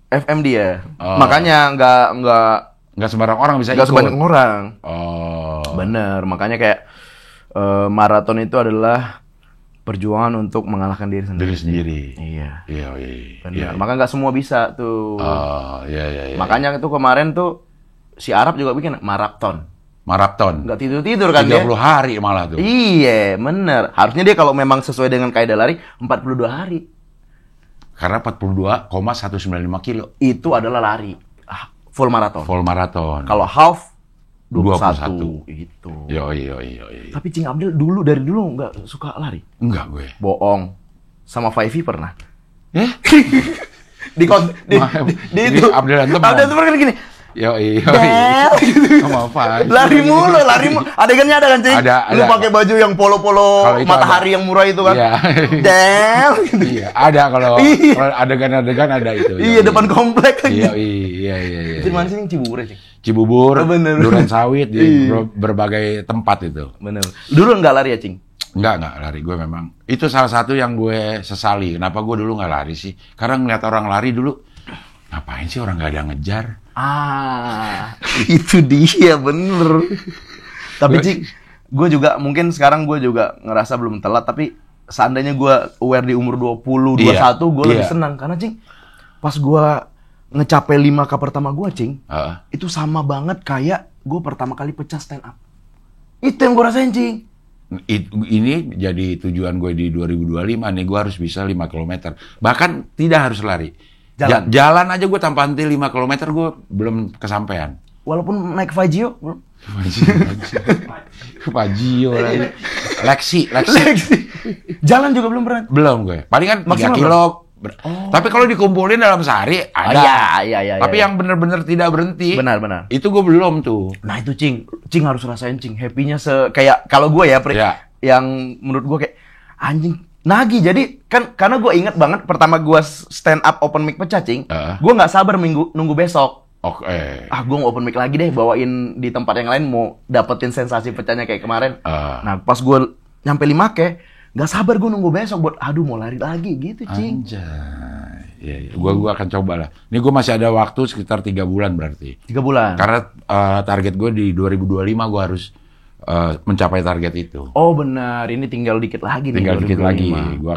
FM dia. Makanya enggak sembarang orang bisa ikut. Enggak sembarang orang. Bener, makanya kayak maraton itu adalah perjuangan untuk mengalahkan diri sendiri. Iya. Benar. Maka nggak semua bisa tuh. Iya. Makanya itu kemarin tuh si Arab juga bikin maraton. Nggak tidur kan 30 hari malah tuh. Iya, bener. Harusnya dia kalau memang sesuai dengan kaidah lari 42 hari. Karena 42,195 kilo. Itu adalah lari. Full maraton. Kalau half 21. Itu. Yo. Tapi Cing Abdel dari dulu nggak suka lari? Enggak gue. Bohong. Sama Fivey pernah. Di itu. Abdel tuh kan gini. Yo. Sama Fivey. Lari mulu. Adegannya ada kan, Cing? Ada. Lu pakai baju yang polo-polo matahari yang murah itu kan? Iya. Iya, ada kalau adegan ada itu. Iya, depan komplek kan. Iya. Itu mana sih, Cibubur, Cing? Cibubur, Duren Sawit, di berbagai tempat itu. Bener. Dulu nggak lari ya, Cing? Enggak lari. Gue memang. Itu salah satu yang gue sesali. Kenapa gue dulu nggak lari sih? Karena ngeliat orang lari dulu, ngapain sih orang nggak ada yang ngejar? Itu dia, bener. Tapi, Cing, gue juga, mungkin sekarang gue juga ngerasa belum telat, tapi seandainya gue aware di umur 20, 21, gue lebih senang. Karena, Cing, pas gue ngecapai 5K pertama gue, Cing, itu sama banget kayak gue pertama kali pecah stand up. Itu yang gue rasain, Cing. Ini jadi tujuan gue di 2025 nih, gue harus bisa 5 km. Bahkan tidak harus lari. Jalan aja gue tanpa henti 5 km gue belum kesampaian. Walaupun naik Fajio, belum. Fajio lagi. Lexi. Jalan juga belum pernah. Belum gue. Palingan 3 kilo. Tapi kalau dikumpulin dalam sehari ada. Iya. Tapi yang benar-benar tidak berhenti. Benar. Itu gue belum tuh. Nah itu, Cing harus rasain, Cing. Happy-nya kayak kalau gue ya, yang menurut gue kayak anjing nagih. Jadi kan karena gue inget banget pertama gue stand up open mic pecah, Cing. Gue nggak sabar nunggu besok. Oke. Gue mau open mic lagi deh, bawain di tempat yang lain, mau dapetin sensasi pecahnya kayak kemarin. Nah pas gue nyampe 5K, nggak sabar gue nunggu besok buat mau lari lagi gitu, Cing. Anjay. Iya. Gue akan coba lah. Ini gue masih ada waktu sekitar 3 bulan berarti. 3 bulan. Karena target gue di 2025 gue harus mencapai target itu. Oh benar, ini tinggal dikit lagi nih. Tinggal dikit lagi, gue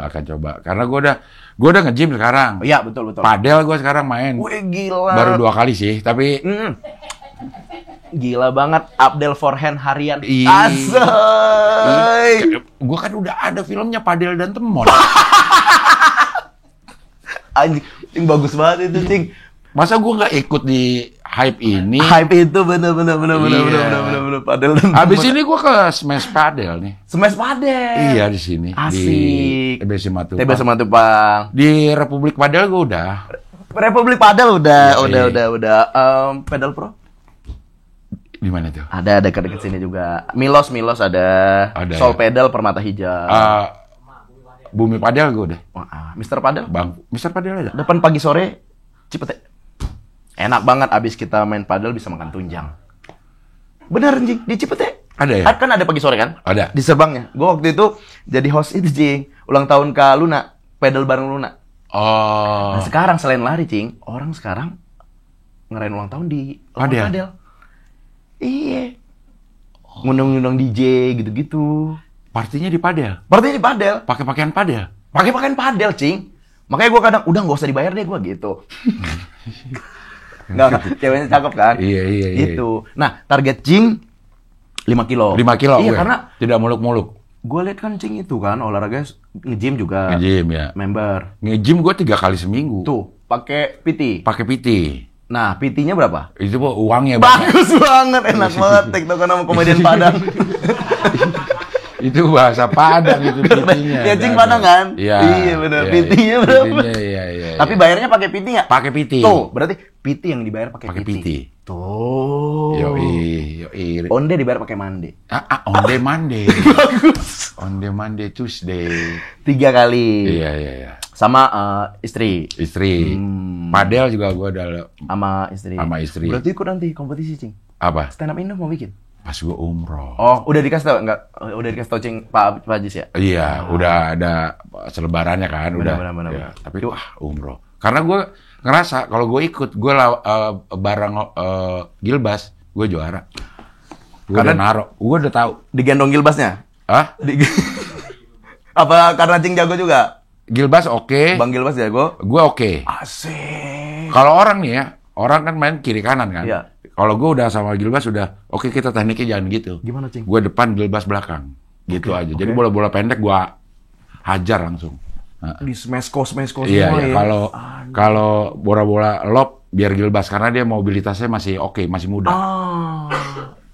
akan coba. Karena gue udah nge-gym sekarang. Iya betul. Padel gue sekarang main. Wih gila. Baru 2 kali sih, tapi gila banget, Abdel forehand harian. Asay. Gue kan udah ada filmnya Padel dan Temon. Anjing, bagus banget itu, Cing. Masa gue nggak ikut di hype ini? Hype itu bener. Padel dan Habis ini gue ke Smash Padel nih. Smash Padel. Iya di sini. Asik. Di TBC Matupang. TBC Matupang. Di Republik Padel gue udah. Republik Padel udah. Pedal Pro. Di mana tuh? Ada dekat sini juga. Milos ada. Sol Pedal Permata Hijau. Bumi Padel gue udah. Wah, Mister Padel? Bang, Mister Padel aja. Depan pagi sore Cipete. Enak banget abis kita main padel bisa makan tunjang. Bener Jing, di Cipete. Ada ya? Kan ada pagi sore kan? Ada. Di Serbangnya. Gue waktu itu jadi host itu Jing. Ulang tahun ke Luna. Pedal bareng Luna. Oh. Nah sekarang selain lari Cing, orang sekarang ngerayain ulang tahun di padel. Iya. Ngundang-ngundang DJ gitu-gitu. Partinya di padel? Partinya di padel. Pakai pakaian padel? Pakai pakaian padel Cing. Makanya gue kadang, udah gak usah dibayar deh gue gitu. Nggak, ceweknya cakep kan? Iya. Gitu. Nah, target Cing 5 kilo. 5 kilo? Iya, gue. karena tidak muluk-muluk. Gue liat kan Cing itu kan, olahraga nge-gym juga. Nge-gym ya. Member. Nge-gym gue 3 kali seminggu. Tuh, pakai PT. Pakai PT. Nah, PT-nya berapa? Itu uangnya bagus banget, enak banget. TikTok sama komedian Padang. Itu bahasa Padang itu PT-nya. Ya Cing Padang kan? Iya benar. PT-nya berapa? Iya. Tapi bayarnya pakai PT nggak? Pakai PT. Tuh, berarti PT yang dibayar pakai PT. Tuh. Yoi. Onde dibayar pakai Mande. Onde Monday. Bagus. Onde Monday Tuesday. 3 kali. Iya. Sama istri. Padel juga gue ada sama istri. Berarti ikut nanti kompetisi Cing. Apa? Stand up Indo mau bikin? Pas gue umroh. Oh, udah dikasih tau enggak? Udah dikasih tau Cing Pak Haji ya? Iya, udah ada selebarannya kan, benar. Ya, tapi umroh. Karena gue ngerasa kalau gue ikut, gue bareng Gilbas, gue juara. Gue udah tahu. Digendong Gilbasnya? Hah? Apa karena Cing jago juga? Gilbas oke. Bang Gilbas jago? Gue oke. Asik. Kalau orang nih ya, orang kan main kiri kanan kan. Iya. Kalau gue udah sama Gilbas udah, oke kita tekniknya jangan gitu. Gimana Cing? Gue depan, Gilbas belakang. Gitu aja. Jadi bola-bola pendek gue hajar langsung. Di smash semua ya. Kalau bola-bola lob biar Gilbas karena dia mobilitasnya masih oke, masih muda.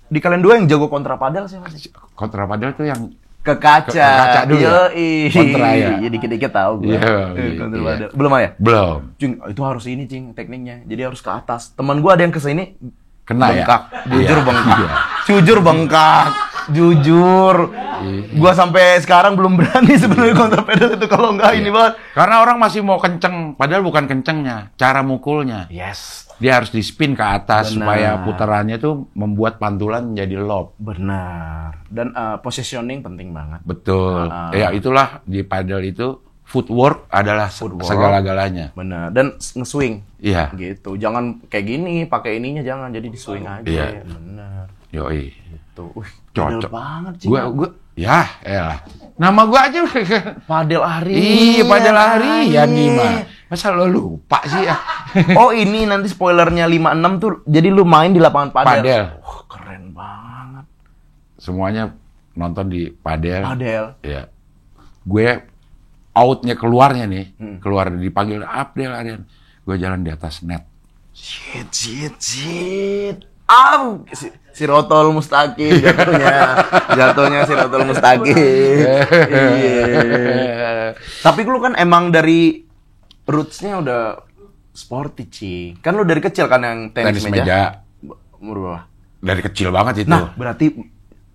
Di kalian dua yang jago kontra padel sih Mas? Kontra padel tuh yang ke kaca dulu ya? Kontra ya? Iya, dikit-dikit tahu gue. Kontra padel. Belum ya? Belum. Cing, itu harus ini Cing tekniknya. Jadi harus ke atas. Teman gue ada yang kesini kena bengkak. Ya? Jujur bengkak. Jujur. Gua sampai sekarang belum berani sebenarnya kontra pedal itu kalau enggak ini banget. Karena orang masih mau kenceng, padahal bukan kencengnya, cara mukulnya. Yes. Dia harus di-spin ke atas supaya putarannya tuh membuat pantulan menjadi lob. Benar. Dan positioning penting banget. Betul. Ya itulah di padel itu footwork adalah segala-galanya. Benar. Dan nge-swing. Iya. Gitu. Jangan kayak gini, pakai ininya jangan jadi di-swing aja. Iya. Benar. Yoi. Gitu. Cocok banget sih. Gue ya elah. Nama gue aja Padel Ari. Iya, Padel Ari. Ya gimana? Masa lo lupa sih ya? Oh, ini nanti spoilernya 56 tuh. Jadi lu main di lapangan padel. Keren banget. Semuanya nonton di padel. Ya. Gue outnya keluarnya nih. Keluar dipanggil Abdel Aryan. Gue jalan di atas net. Shit. Sirotol mustaqim jatuhnya Sirotol mustaqim. Tapi lu kan emang dari roots-nya udah sporty Ci. Kan lu dari kecil kan yang tenis meja. Umur berapa? Dari kecil banget itu. Nah, berarti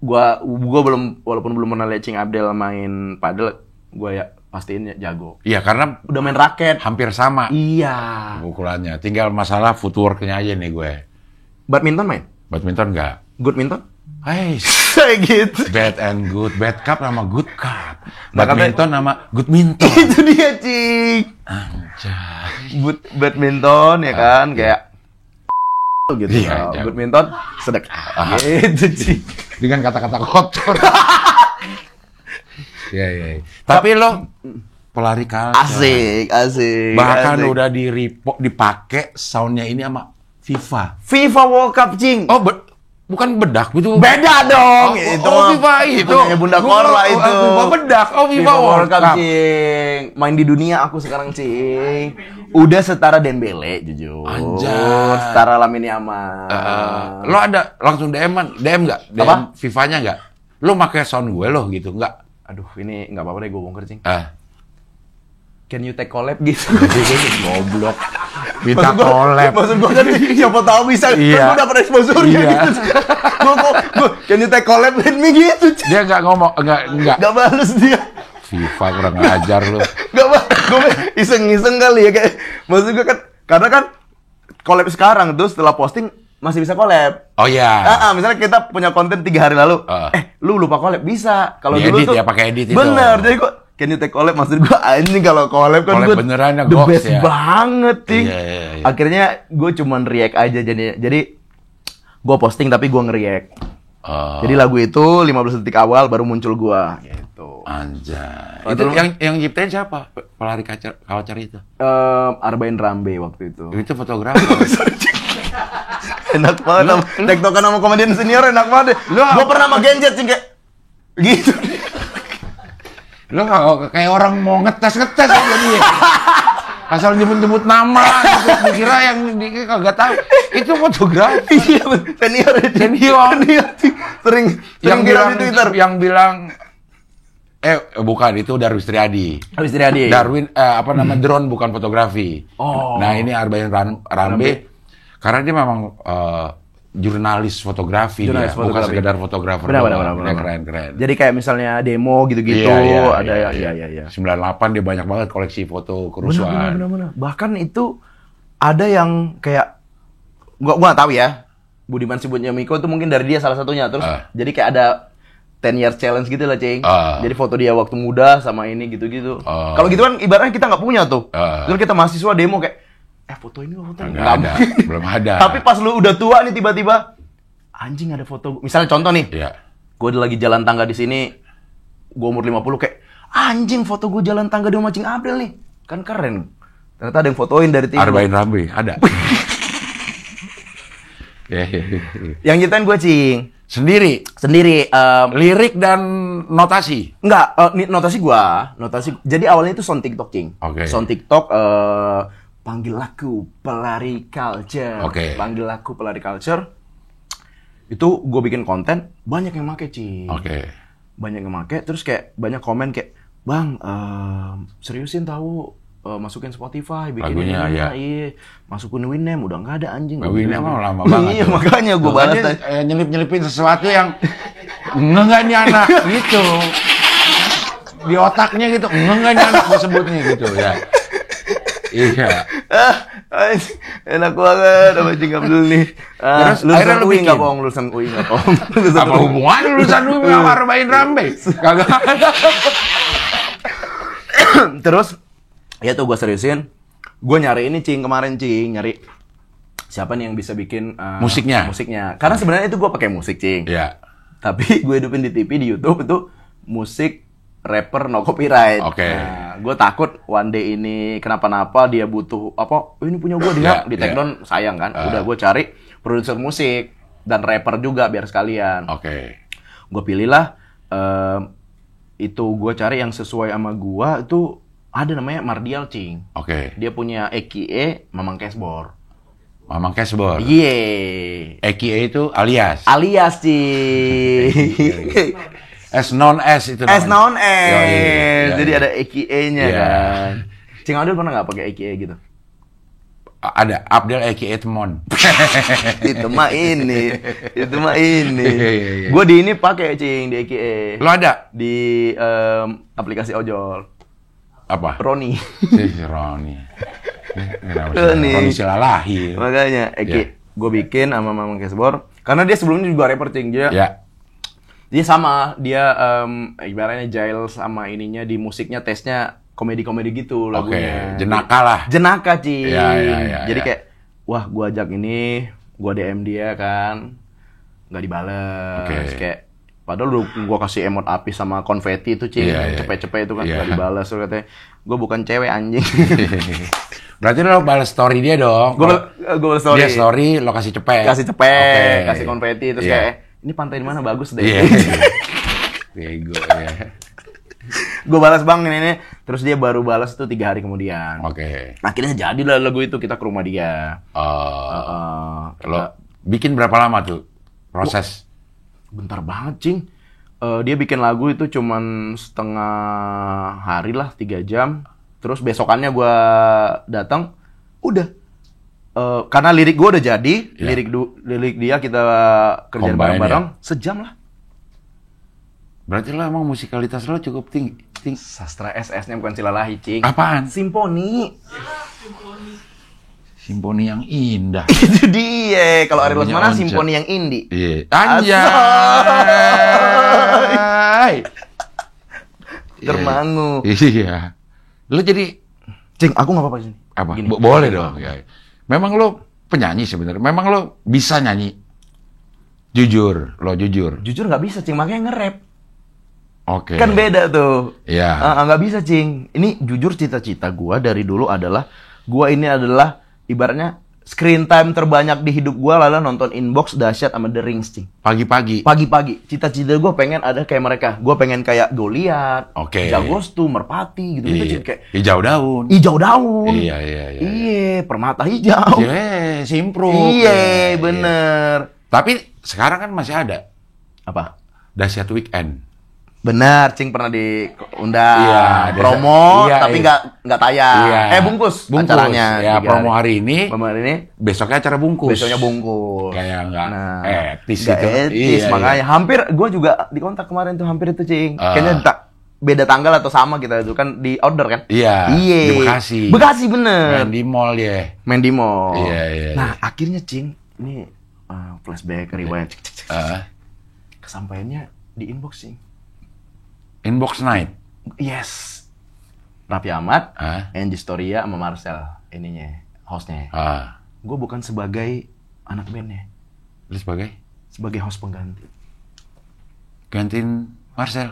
gua belum, walaupun belum pernah lihat Cing Abdel main padel, gua ya pastiin jago. Iya, karena udah main raket. Hampir sama. Iya. Pukulannya. Tinggal masalah footwork-nya aja nih gue. Badminton main? Badminton enggak. Goodminton? Hai. Kayak gitu. Bad and good. Bad cup sama good cup. Badminton sama goodminton. Itu dia, Cing. Anjay. Badminton ya kan, kayak gitu. Iya, Badminton sedekah. Gitu, Cing. Dengan kata-kata kotor. Iya. Tapi lo pelari culture. Asik. Bahkan asik. udah dipakai soundnya ini sama FIFA. FIFA World Cup, Cing. Oh, bukan bedak itu. Beda dong. FIFA itu. Punyanya Bunda Korla itu. FIFA bedak. Oh, FIFA World Cup. Cing. Main di dunia aku sekarang, Cing. Udah setara Dembele, jujur. Anjay. Setara Lamine Yamal. Lo ada langsung DM nggak? DM Apa? FIFA-nya nggak? Lo pakai sound gue lo gitu nggak? Aduh, ini nggak apa-apa deh gue bongkar, Cing. Can you take collab gitu? Goblok. Minta collab. Maksud gue kan siapa tahu bisa. Iya. Gue dapat exposure gitu. Gue can you take collab with me gitu. Dia nggak ngomong, nggak. Gak balas dia. FIFA kurang ajar lu. Gak balas. Gue iseng-iseng kali ya kayak. Maksud gue kan karena kan collab sekarang tuh setelah posting masih bisa collab. Oh iya. Misalnya kita punya konten 3 hari lalu. Lu lupa collab bisa. Kalau dulu edit tuh ya, pakai edit itu. Bener. Jadi kok can you take collab, maksud gue anjing kalau collab kan Collab gue beneran ya, the goks best ya. banget, Ting. Iya. Akhirnya gue cuman react aja jadi gue posting tapi gue nge-react. Jadi lagu itu 15 detik awal baru muncul gue gitu. Anjay. Itu yang nyiptain siapa? Pelari culture itu? Arbain Rambe waktu itu. Itu fotografer. Enak banget, tektokan sama komedian senior enak banget. Gue pernah sama Genjet, Cing, kayak gitu. Lo kayak orang mau ngetes aja dia. Asal nyebut-nyebut nama gitu. Dikira yang kagak tahu. Itu fotografi. Iya, senior. Sering bilang di Twitter. Yang bilang bukan, itu Darwin Triadi. Darwin drone bukan fotografi. Nah, ini Arbain Rambe karena dia memang jurnalis fotografi, bukan sekedar fotografer. Benar. Keren. Jadi kayak misalnya demo gitu-gitu, ada ya. 98 dia banyak banget koleksi foto kerusuhan. Benar. Bahkan itu ada yang kayak gua nggak tahu ya. Budiman Sibutnya Miko itu mungkin dari dia salah satunya. Terus jadi kayak ada 10 years challenge gitu lah, Cing. Jadi foto dia waktu muda sama ini gitu-gitu. Kalau gitu kan ibaratnya kita nggak punya tuh. Terus kita mahasiswa demo kayak foto ini nggak ada, belum ada. Tapi pas lu udah tua nih tiba-tiba anjing ada foto. Misalnya contoh nih. Iya. Gue lagi jalan tangga di sini. Gue umur 50 kayak anjing foto gue jalan tangga di rumah Cing April nih. Kan keren. Ternyata ada yang fotoin dari timur. Arbain Rambe ada. Yang nyetain gue, Cing. Sendiri. Lirik dan notasi. Enggak, notasi gua. Jadi awalnya itu sound TikTok, Cing. Sound TikTok panggil aku pelari culture. Panggil aku pelari culture. Itu gue bikin konten, banyak yang make, Cing. Banyak yang make, terus kayak banyak komen kayak, "Bang, seriusin tahu masukin Spotify, bikin lagunya, iya. Masukin Winamp, udah nggak ada anjing." Winamp mah lama banget. Iya, makanya gue balas nyelip-nyelipin sesuatu yang enggak nih anak gitu. Di otaknya gitu, enggak nih anak gue sebutnya gitu ya. Iya. Enak banget sama Cing Abdul nih. Terus lulusan UI nggak bohong, lulusan UI nggak bohong. Apa hubungannya lulusan UI sama Arbain Rambe? Kagak ada. Terus ya tuh gue seriusin. Gue nyari ini, Cing, kemarin, Cing, nyari siapa nih yang bisa bikin musiknya. Karena sebenarnya itu gue pakai musik, Cing. Iya. Tapi gue hidupin di TV, di YouTube itu musik rapper no copyright. Nah, gue takut one day ini kenapa-napa dia butuh apa? Ini punya gue di take down, sayang kan. Udah gue cari produser musik dan rapper juga biar sekalian. Gue pilihlah itu, gue cari yang sesuai sama gue itu ada namanya Mardial, Cing. Dia punya EKE Mamang Cashbor. Iya. EKE itu alias, Cing. S non S itu namanya. S non S. Iya. Jadi ada EKE-nya kan. Cing Adel pernah nggak pakai EKE gitu? Ada Abdel EKE Temon. Itu mah ini. Iya. Gue di ini pakai, Cing, di EKE. Lo ada di aplikasi ojol. Apa? Roni. Roni Silalahi. Makanya EKE gue bikin sama Mamang Cashbor karena dia sebelumnya juga rapper, Cing. Dia sama, dia ibaratnya Giles sama ininya di musiknya tesnya komedi-komedi gitu lagunya. Jenaka lah. Jenaka, Cing. Ya. Jadi kayak, wah, gua ajak ini Gua DM dia kan, nggak dibales. Oke. Kayak padahal gua kasih emot api sama konfeti itu, Cing. Cepet-cepet itu kan nggak dibales. Terus katanya, gua bukan cewek anjing. Berarti lo balas story dia dong. Gua balas story. Dia story, lo kasih cepet. Kasih konfeti terus kayak ini pantai di mana bagus deh. Bego ya. Gue balas bang ini. Terus dia baru balas tuh 3 hari kemudian. Akhirnya jadilah lagu itu, kita ke rumah dia. Lo bikin berapa lama tuh proses? Bentar banget, Cing. Dia bikin lagu itu cuman setengah hari lah, 3 jam. Terus besokannya gue datang, udah. Karena lirik gue udah jadi, lirik dia kita kerjain bareng-bareng, sejam lah. Berarti lo emang musikalitas lo cukup tinggi. Sastra SS-nya bukan Silalahi, Cing. Apaan? Simfoni. Simfoni yang indah. Itu dia. Kalau Ari Lesmana simfoni yang indie. Iya. Anjay. Termangu. Iya. Lo jadi, Cing, aku nggak apa-apa sih. Apa? Boleh dong. Ya. Memang lo penyanyi sebenarnya. Memang lo bisa nyanyi. Jujur, lo jujur. Jujur nggak bisa, Cing. Makanya nge-rap. Kan beda tuh. Iya. Nggak bisa, Cing. Ini jujur cita-cita gua dari dulu adalah gua ini adalah ibaratnya screen time terbanyak di hidup gua adalah nonton Inbox, Dahsyat sama The Rings, Cing. Pagi-pagi. Cita-cita gua pengen ada kayak mereka. Gua pengen kayak Goliat, Jagostu, Merpati gitu Cing, kayak hijau daun. Iya, permata hijau. Iya, simpro. Iya, bener. Tapi sekarang kan masih ada. Apa? Dahsyat Weekend. Benar, Cing pernah diundang promo, tapi nggak tayang. Bungkus acaranya. Ya, promo hari ini. Besoknya acara bungkus. Kayak nggak etis gitu. Etis, makanya hampir gue juga dikontak kemarin tuh hampir itu, Cing. Kayaknya beda tanggal atau sama kita itu kan di outdoor kan? Iya. Di Bekasi. Bekasi bener. Main di mall ya. Iya. Nah akhirnya, Cing, ini flashback riwayat. Kesampaiannya di Inbox, Cing. Inbox night. Yes. Raffi Ahmad, Angie Storia sama Marcel ininya, hostnya. Gue bukan sebagai anak bandnya. Lu sebagai? Sebagai host pengganti. Gantiin Marcel?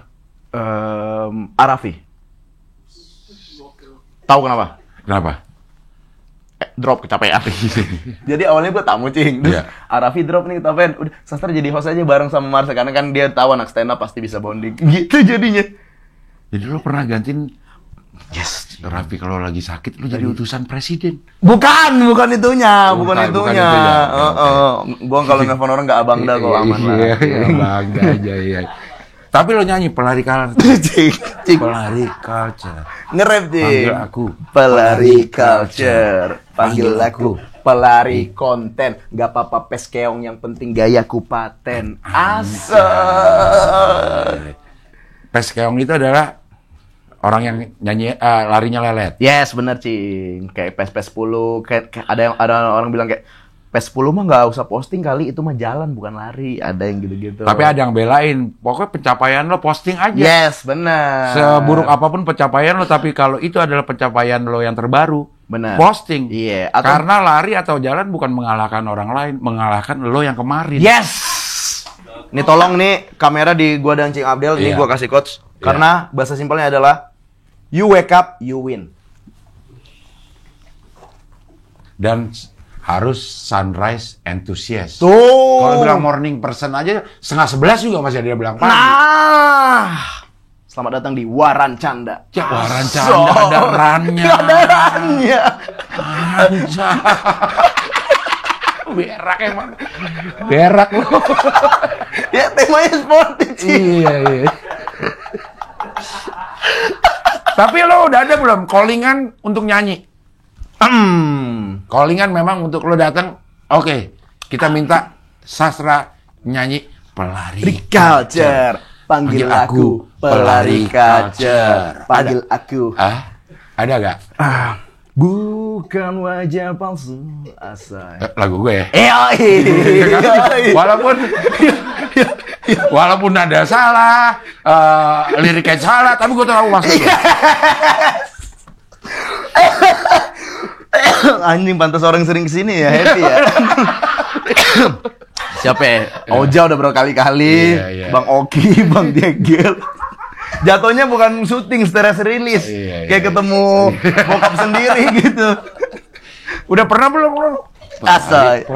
Arafi. Tahu kenapa? Kenapa? Drop kecapean. Jadi awalnya gue tamu, Cing. Terus Arafi drop nih kecapean. Udah, Sastra jadi host aja bareng sama Marcel. Karena kan dia tahu anak stand up pasti bisa bonding. Gitu jadinya. Jadi lo pernah gantiin Raffi kalau lagi sakit, lo jadi utusan presiden? Bukan itunya. Gue kalau nelfon orang nggak abang dah, kok aman lah. Iya, bangga aja, iya. Tapi lo nyanyi pelari culture. Pelari culture. Nge-rap, Cing. Panggil aku pelari culture. Panggil aku pelari konten. Gak apa-apa peskeong, yang penting gayaku paten. Asal. Peskeong itu adalah orang yang nyanyi larinya lelet. Yes, bener, Cing. Kayak PES 10, kayak ada orang bilang kayak PES 10 mah nggak usah posting kali, itu mah jalan bukan lari. Ada yang gitu-gitu. Tapi ada yang belain. Pokoknya pencapaian lo posting aja. Yes, benar. Seburuk apapun pencapaian lo, tapi kalau itu adalah pencapaian lo yang terbaru, benar. Posting. Iya. Karena lari atau jalan bukan mengalahkan orang lain, mengalahkan lo yang kemarin. Yes. Ini tolong nih kamera di gua dan Cing Abdel, ini gua kasih coach. Karena bahasa simpelnya adalah you wake up, you win. Dan harus sunrise enthusiast. Tuh. Kalau bilang morning person aja 10:30 juga masih ada yang bilang pagi. Selamat datang di Waran Canda. Ya, Waran Canda ada rannya. Ada rannya. Anjay. Berak emang. Berak lo. Ya temanya sporty, Cing. Iya. Tapi lo udah ada belum callingan untuk nyanyi? Callingan memang untuk lo datang. Oke, kita minta Sastra nyanyi pelari culture. Panggil aku pelari culture. Panggil aku. Ada gak? Bukan wajah palsu asal. Lagu gue ya? Walaupun ada salah, liriknya salah, tapi gue tahu maksudnya. Anjing, pantas orang sering kesini ya, happy ya. Siapa ya? Oja udah berkali-kali, Bang Oki, Bang Diegel. Jatuhnya bukan syuting, stress release. Kayak ketemu bokap sendiri gitu. Udah pernah belum? Asai.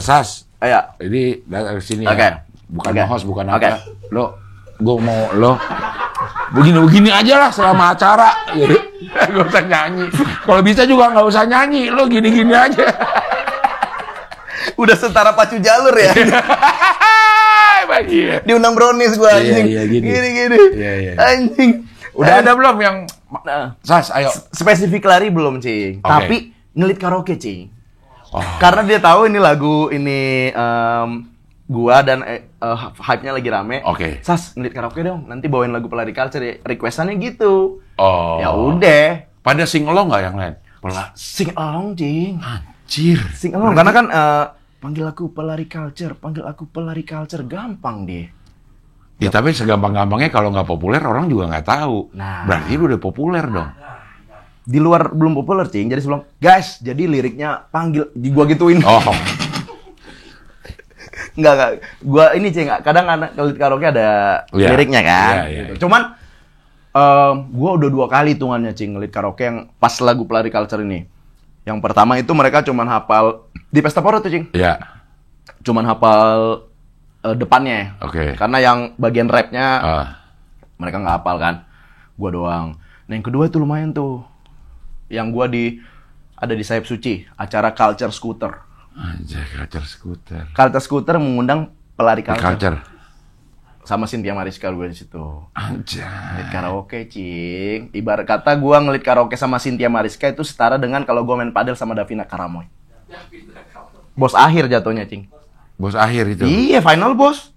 Sas. Ayo. Ini datang ke sini ya. Bukan host, bukan apa. Gue mau begini aja lah selama acara. Gak usah nyanyi. Kalau bisa juga nggak usah nyanyi. Lo gini-gini aja. Udah setara pacu jalur ya. Diundang brownies gue anjing. Gini. Anjing. Udah ada belum yang Sas, ayo. Spesifik lari belum, Cing. Tapi ngelit karaoke, Cing. Karena dia tahu ini lagu ini gua dan hype-nya lagi rame. Sas, ngelit karaoke dong. Nanti bawain lagu Pelari Culture. Request-annya gitu. Ya udah. Pada sing along nggak yang lain? Sing along, Cing. Anjir. Sing along. Karena kan panggil aku Pelari Culture. Gampang deh. Ya tapi segampang-gampangnya kalau nggak populer orang juga nggak tahu. Berarti lu udah populer dong. Di luar belum populer, Cing. Jadi sebelum, guys, jadi liriknya panggil, gua gituin. Enggak. Gua ini, Cing, kadang anak karaoke ada liriknya kan. Gitu. Cuman gua udah 2 kali hitungannya, Cing, ngelit karaoke yang pas lagu Pelari Culture ini. Yang pertama itu mereka cuman hafal di Pesta Pora tuh, Cing. Iya. Cuman hafal depannya. Karena yang bagian rapnya mereka nggak hafal kan. Gua doang. Nah, yang kedua itu lumayan tuh. Yang gua ada di Sayap Suci, acara Culture Scooter. Anjay, Culture Scooter. Culture Scooter mengundang pelari culture. Sama Cynthia Mariska gue di situ. Anjay. Ngelit karaoke, Cing. Ibarat kata gua ngelit karaoke sama Cynthia Mariska itu setara dengan kalau gua main padel sama Davina Karamoy. Bos akhir jatuhnya, Cing. Bos akhir itu? Iya, final bos.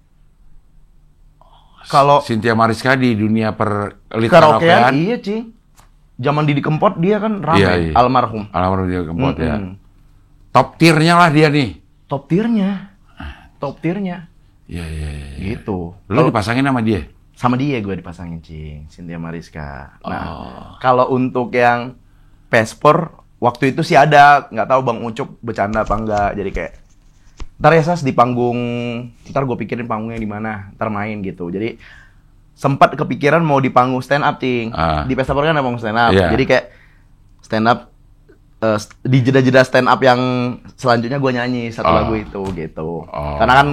Kalau Cynthia Mariska di dunia elit karaokean, iya, Cing. Zaman Didi Kempot dia kan rame, almarhum. Almarhum Didi Kempot ya. Top tier-nya lah dia nih. Top tier-nya. Iya. Gitu. Lu dipasangin sama dia? Sama dia gue dipasangin, Cing. Cynthia Mariska. Nah, kalau untuk yang Pespor, waktu itu sih ada, nggak tahu Bang Ucup bercanda apa enggak. Jadi kayak, ntar ya Sas di panggung, ntar gue pikirin panggungnya di mana, ntar main gitu. Jadi sempat kepikiran mau di panggung stand up, Cing. Di Pesta Pora kan ada panggung stand up. Jadi kayak stand up di jeda-jeda stand up yang selanjutnya gue nyanyi satu lagu itu gitu. Karena kan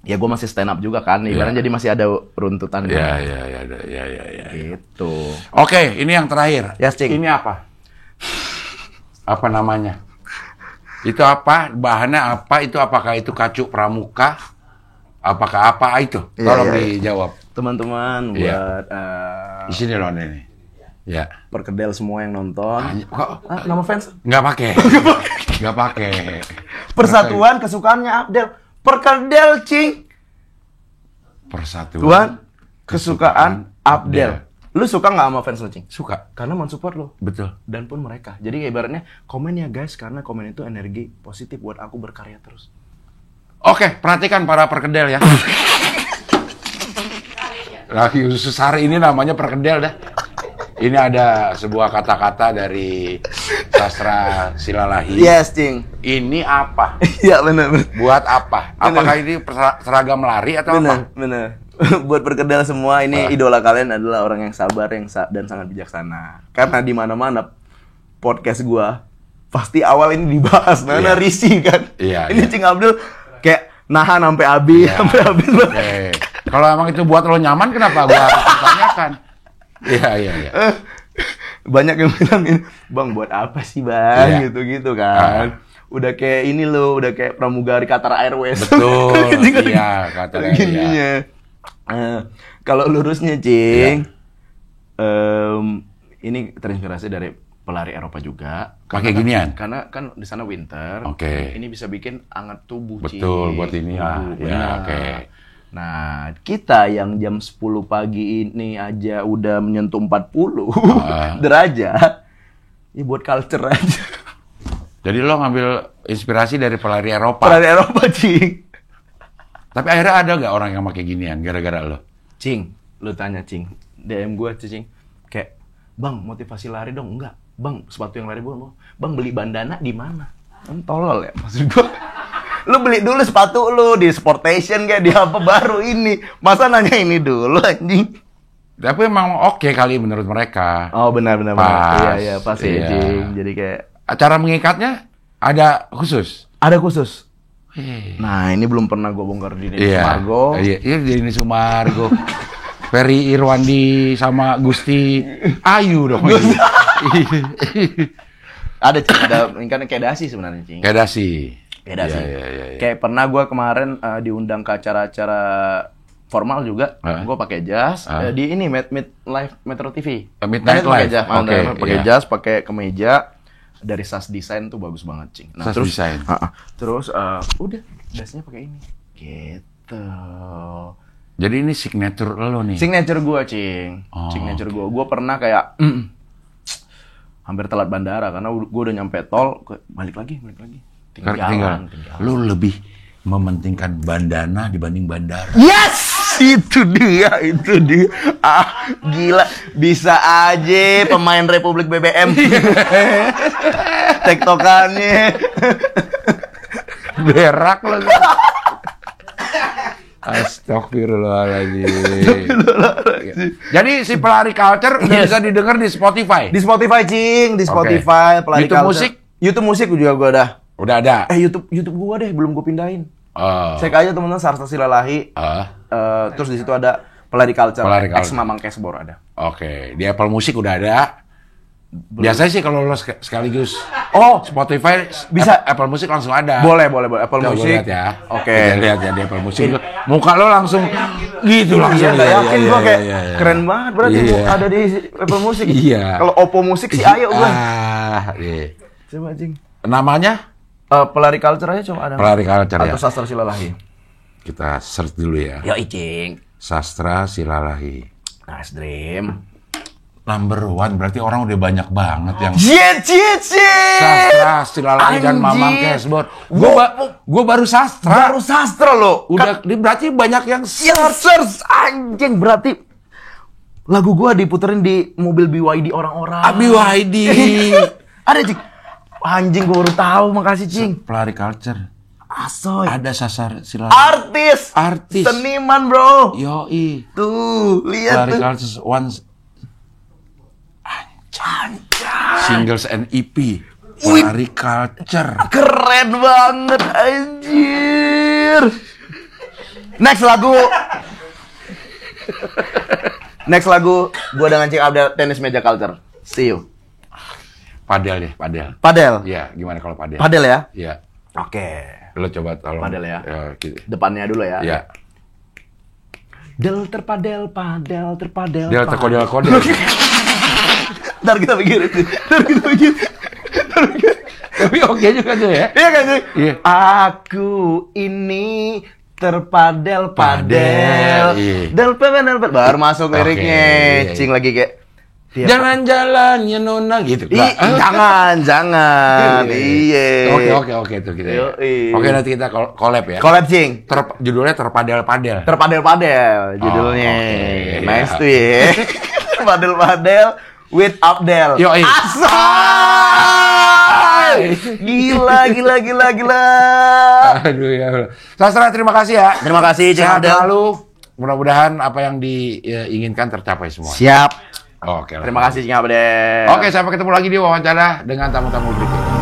ya gue masih stand up juga kan, ibaratnya jadi masih ada runtutan. Iya. Gitu. Oke, ini yang terakhir. Yes, Cing. Ini apa? Apa namanya? Itu apa? Bahannya apa? Itu apakah itu kacuk pramuka? Apakah apa itu? Tolong dijawab. Teman-teman buat di sini loh ini. Ya. Perkedel semua yang nonton. Nama fans? Nggak pakai. Persatuan kesukaannya Abdel. Perkedel, Cing. Persatuan kesukaan Abdel. Lu suka nggak sama fans lu, Cing? Suka. Karena mensupport lu. Betul. Dan pun mereka. Jadi ibaratnya komen ya guys, karena komen itu energi positif buat aku berkarya terus. Oke, perhatikan para perkedel ya. Lagi khusus hari ini namanya perkedel dah. Ini ada sebuah kata-kata dari sastra Silalahi. Yes, Cing. Ini apa? Iya, benar. Buat apa? Apakah ini seragam lari atau apa? Benar. Buat perkedel semua, ini idola kalian adalah orang yang sabar dan sangat bijaksana. Karena di mana-mana podcast gua pasti awal ini dibahas, risih kan. Ini Cing Abdul kayak nahan sampai habis, Kalau emang itu buat lo nyaman, kenapa gua harus tanyakan? Iya. Banyak yang bilang, Bang, buat apa sih, Bang? Gitu-gitu kan. Udah kayak ini loh, udah kayak pramugari Qatar Airways. Betul. Iya, Qatar Airways. Kalau lurusnya, Cing, ini terinspirasi dari pelari Eropa juga. Pakai ginian? Karena kan di sana winter. Ini bisa bikin hangat tubuh, Cing. Betul, buat ini ya. Nah, kita yang jam 10 pagi ini aja udah menyentuh 40 derajat. Ya buat culture aja. Jadi lo ngambil inspirasi dari pelari Eropa? Pelari Eropa, Cing. Tapi akhirnya ada nggak orang yang pakai ginian gara-gara lo? Cing, lo tanya, Cing. DM gue, Cing. Kayak, Bang, motivasi lari dong? Enggak. Bang, sepatu yang lari boleh. Bang, beli bandana di mana? Kan tolol ya, maksud gua. Lu beli dulu sepatu lu di Sportation kayak di apa baru ini. Masa nanya ini dulu anjing. Tapi emang oke kali menurut mereka. Oh benar. Iya pas Iya. anjing. Jadi kayak Cara mengikatnya ada khusus. ada khusus. Hei. Nah, ini belum pernah gue bongkar di Denny Iya. Sumargo. Iya, di Denny Sumargo. Ferry Irwandi sama Gusti Ayu dong. Ada ini kan kayak dasi sebenarnya, Cing. Kayak dasi. Kayak dasi. Iya. Kayak pernah gue kemarin diundang ke acara-acara formal juga. Gue pakai jas di ini Live Metro TV. Midnight Pakai Live. jas, Oke, pakai iya. jas, pakai kemeja. Dari SAS Design tuh bagus banget, Cing. Nah, SAS terus Design. terus udah dasnya pakai ini. Gitu. Jadi ini signature lo nih. Signature gue, Cing. Oh, Signature gue. Gue pernah kayak hampir telat bandara karena gue udah nyampe tol, balik lagi. Tinggal. Lu lebih mementingkan bandana dibanding bandara. Yes! Itu dia. Gila. Bisa aja pemain Republik BBM. Tektokannya. Berak lo. Astagfirullahaladzim. Jadi si Pelari Culture udah bisa didengar di Spotify. Di Spotify, Cing. Di Spotify. Pelari YouTube Culture. musik? YouTube musik juga gue udah. Udah ada. YouTube gue deh. Belum gue pindahin. Oh. Cek aja teman-teman Sastra Silalahi. Terus di situ ada Pelari Culture. Pelari Ex Culture. Mamang Cashbor ada. Oke, di Apple Music udah ada. Biasanya sih kalau lo sekaligus Spotify bisa. Apple Music langsung ada. Boleh. Apple Coba Music. lihat ya. Oke. Lihat ya di Apple Music. Muka lo langsung gitu langsung. Iya, nggak yakin gua kayak iya. keren banget berarti Iya. ada di Apple Music. Iya. Kalau Oppo Music sih ayo gua. Iya. Coba, Cing. Namanya Pelari Culture aja coba ada. Pelari Culture ya. Atau Sastra Silalahi. Kita search dulu ya. Yo, Cing. Sastra Silalahi. Nice dream. Number 1 berarti orang udah banyak banget yang Jit. Sastra Silalahi dan Mamang Cashbor. Gua baru sastra. Baru sastra lo. Udah berarti banyak yang search anjing berarti lagu gua diputerin di mobil BYD orang-orang. BYD. Ada, Cing. Anjing gua baru tahu, makasih, Cing. Pelari Culture. Asoy. Ada Sastra Silalahi. Artis. Seniman, bro. Yoi. Tuh, lihat Pelari tuh. Culture once. Singles and EP. Pelari Culture. Keren banget, anjir. Next lagu gua dengan Cing Abdel, Tenis Meja Culture. See you. Padel deh, padel. Padel. Iya, gimana kalau padel? Padel ya? Iya. Oke. Lo coba tolong. Padel ya? Gitu. Depannya dulu ya. Iya. Del terpadel. Dia terkodel-kodel. Ntar kita pikir. Tapi oke juga tuh ya. Iya kan, Cing? Iya. Aku ini terpadel. Iya. Del. Baru masuk liriknya. Iya. Cing lagi kayak Jangan jalan ya nona gitu. jangan. Iya. Oke tuh kita. Yoi. Oke nanti kita collab ya. Collab, Cing. Judulnya terpadel-padel. Terpadel judulnya. Oke. Nice Iya. tuh ya. Terpadel with Abdel. Yoi. Asal. Gila. Aduh ya Allah. Sastra terima kasih ya. Terima kasih, Cing Sehat Abdel. selalu. Mudah-mudahan apa yang diinginkan tercapai semua. Siap. Oke. Terima kasih, Cing Abdel. Oke, sampai ketemu lagi di wawancara dengan tamu-tamu berikutnya.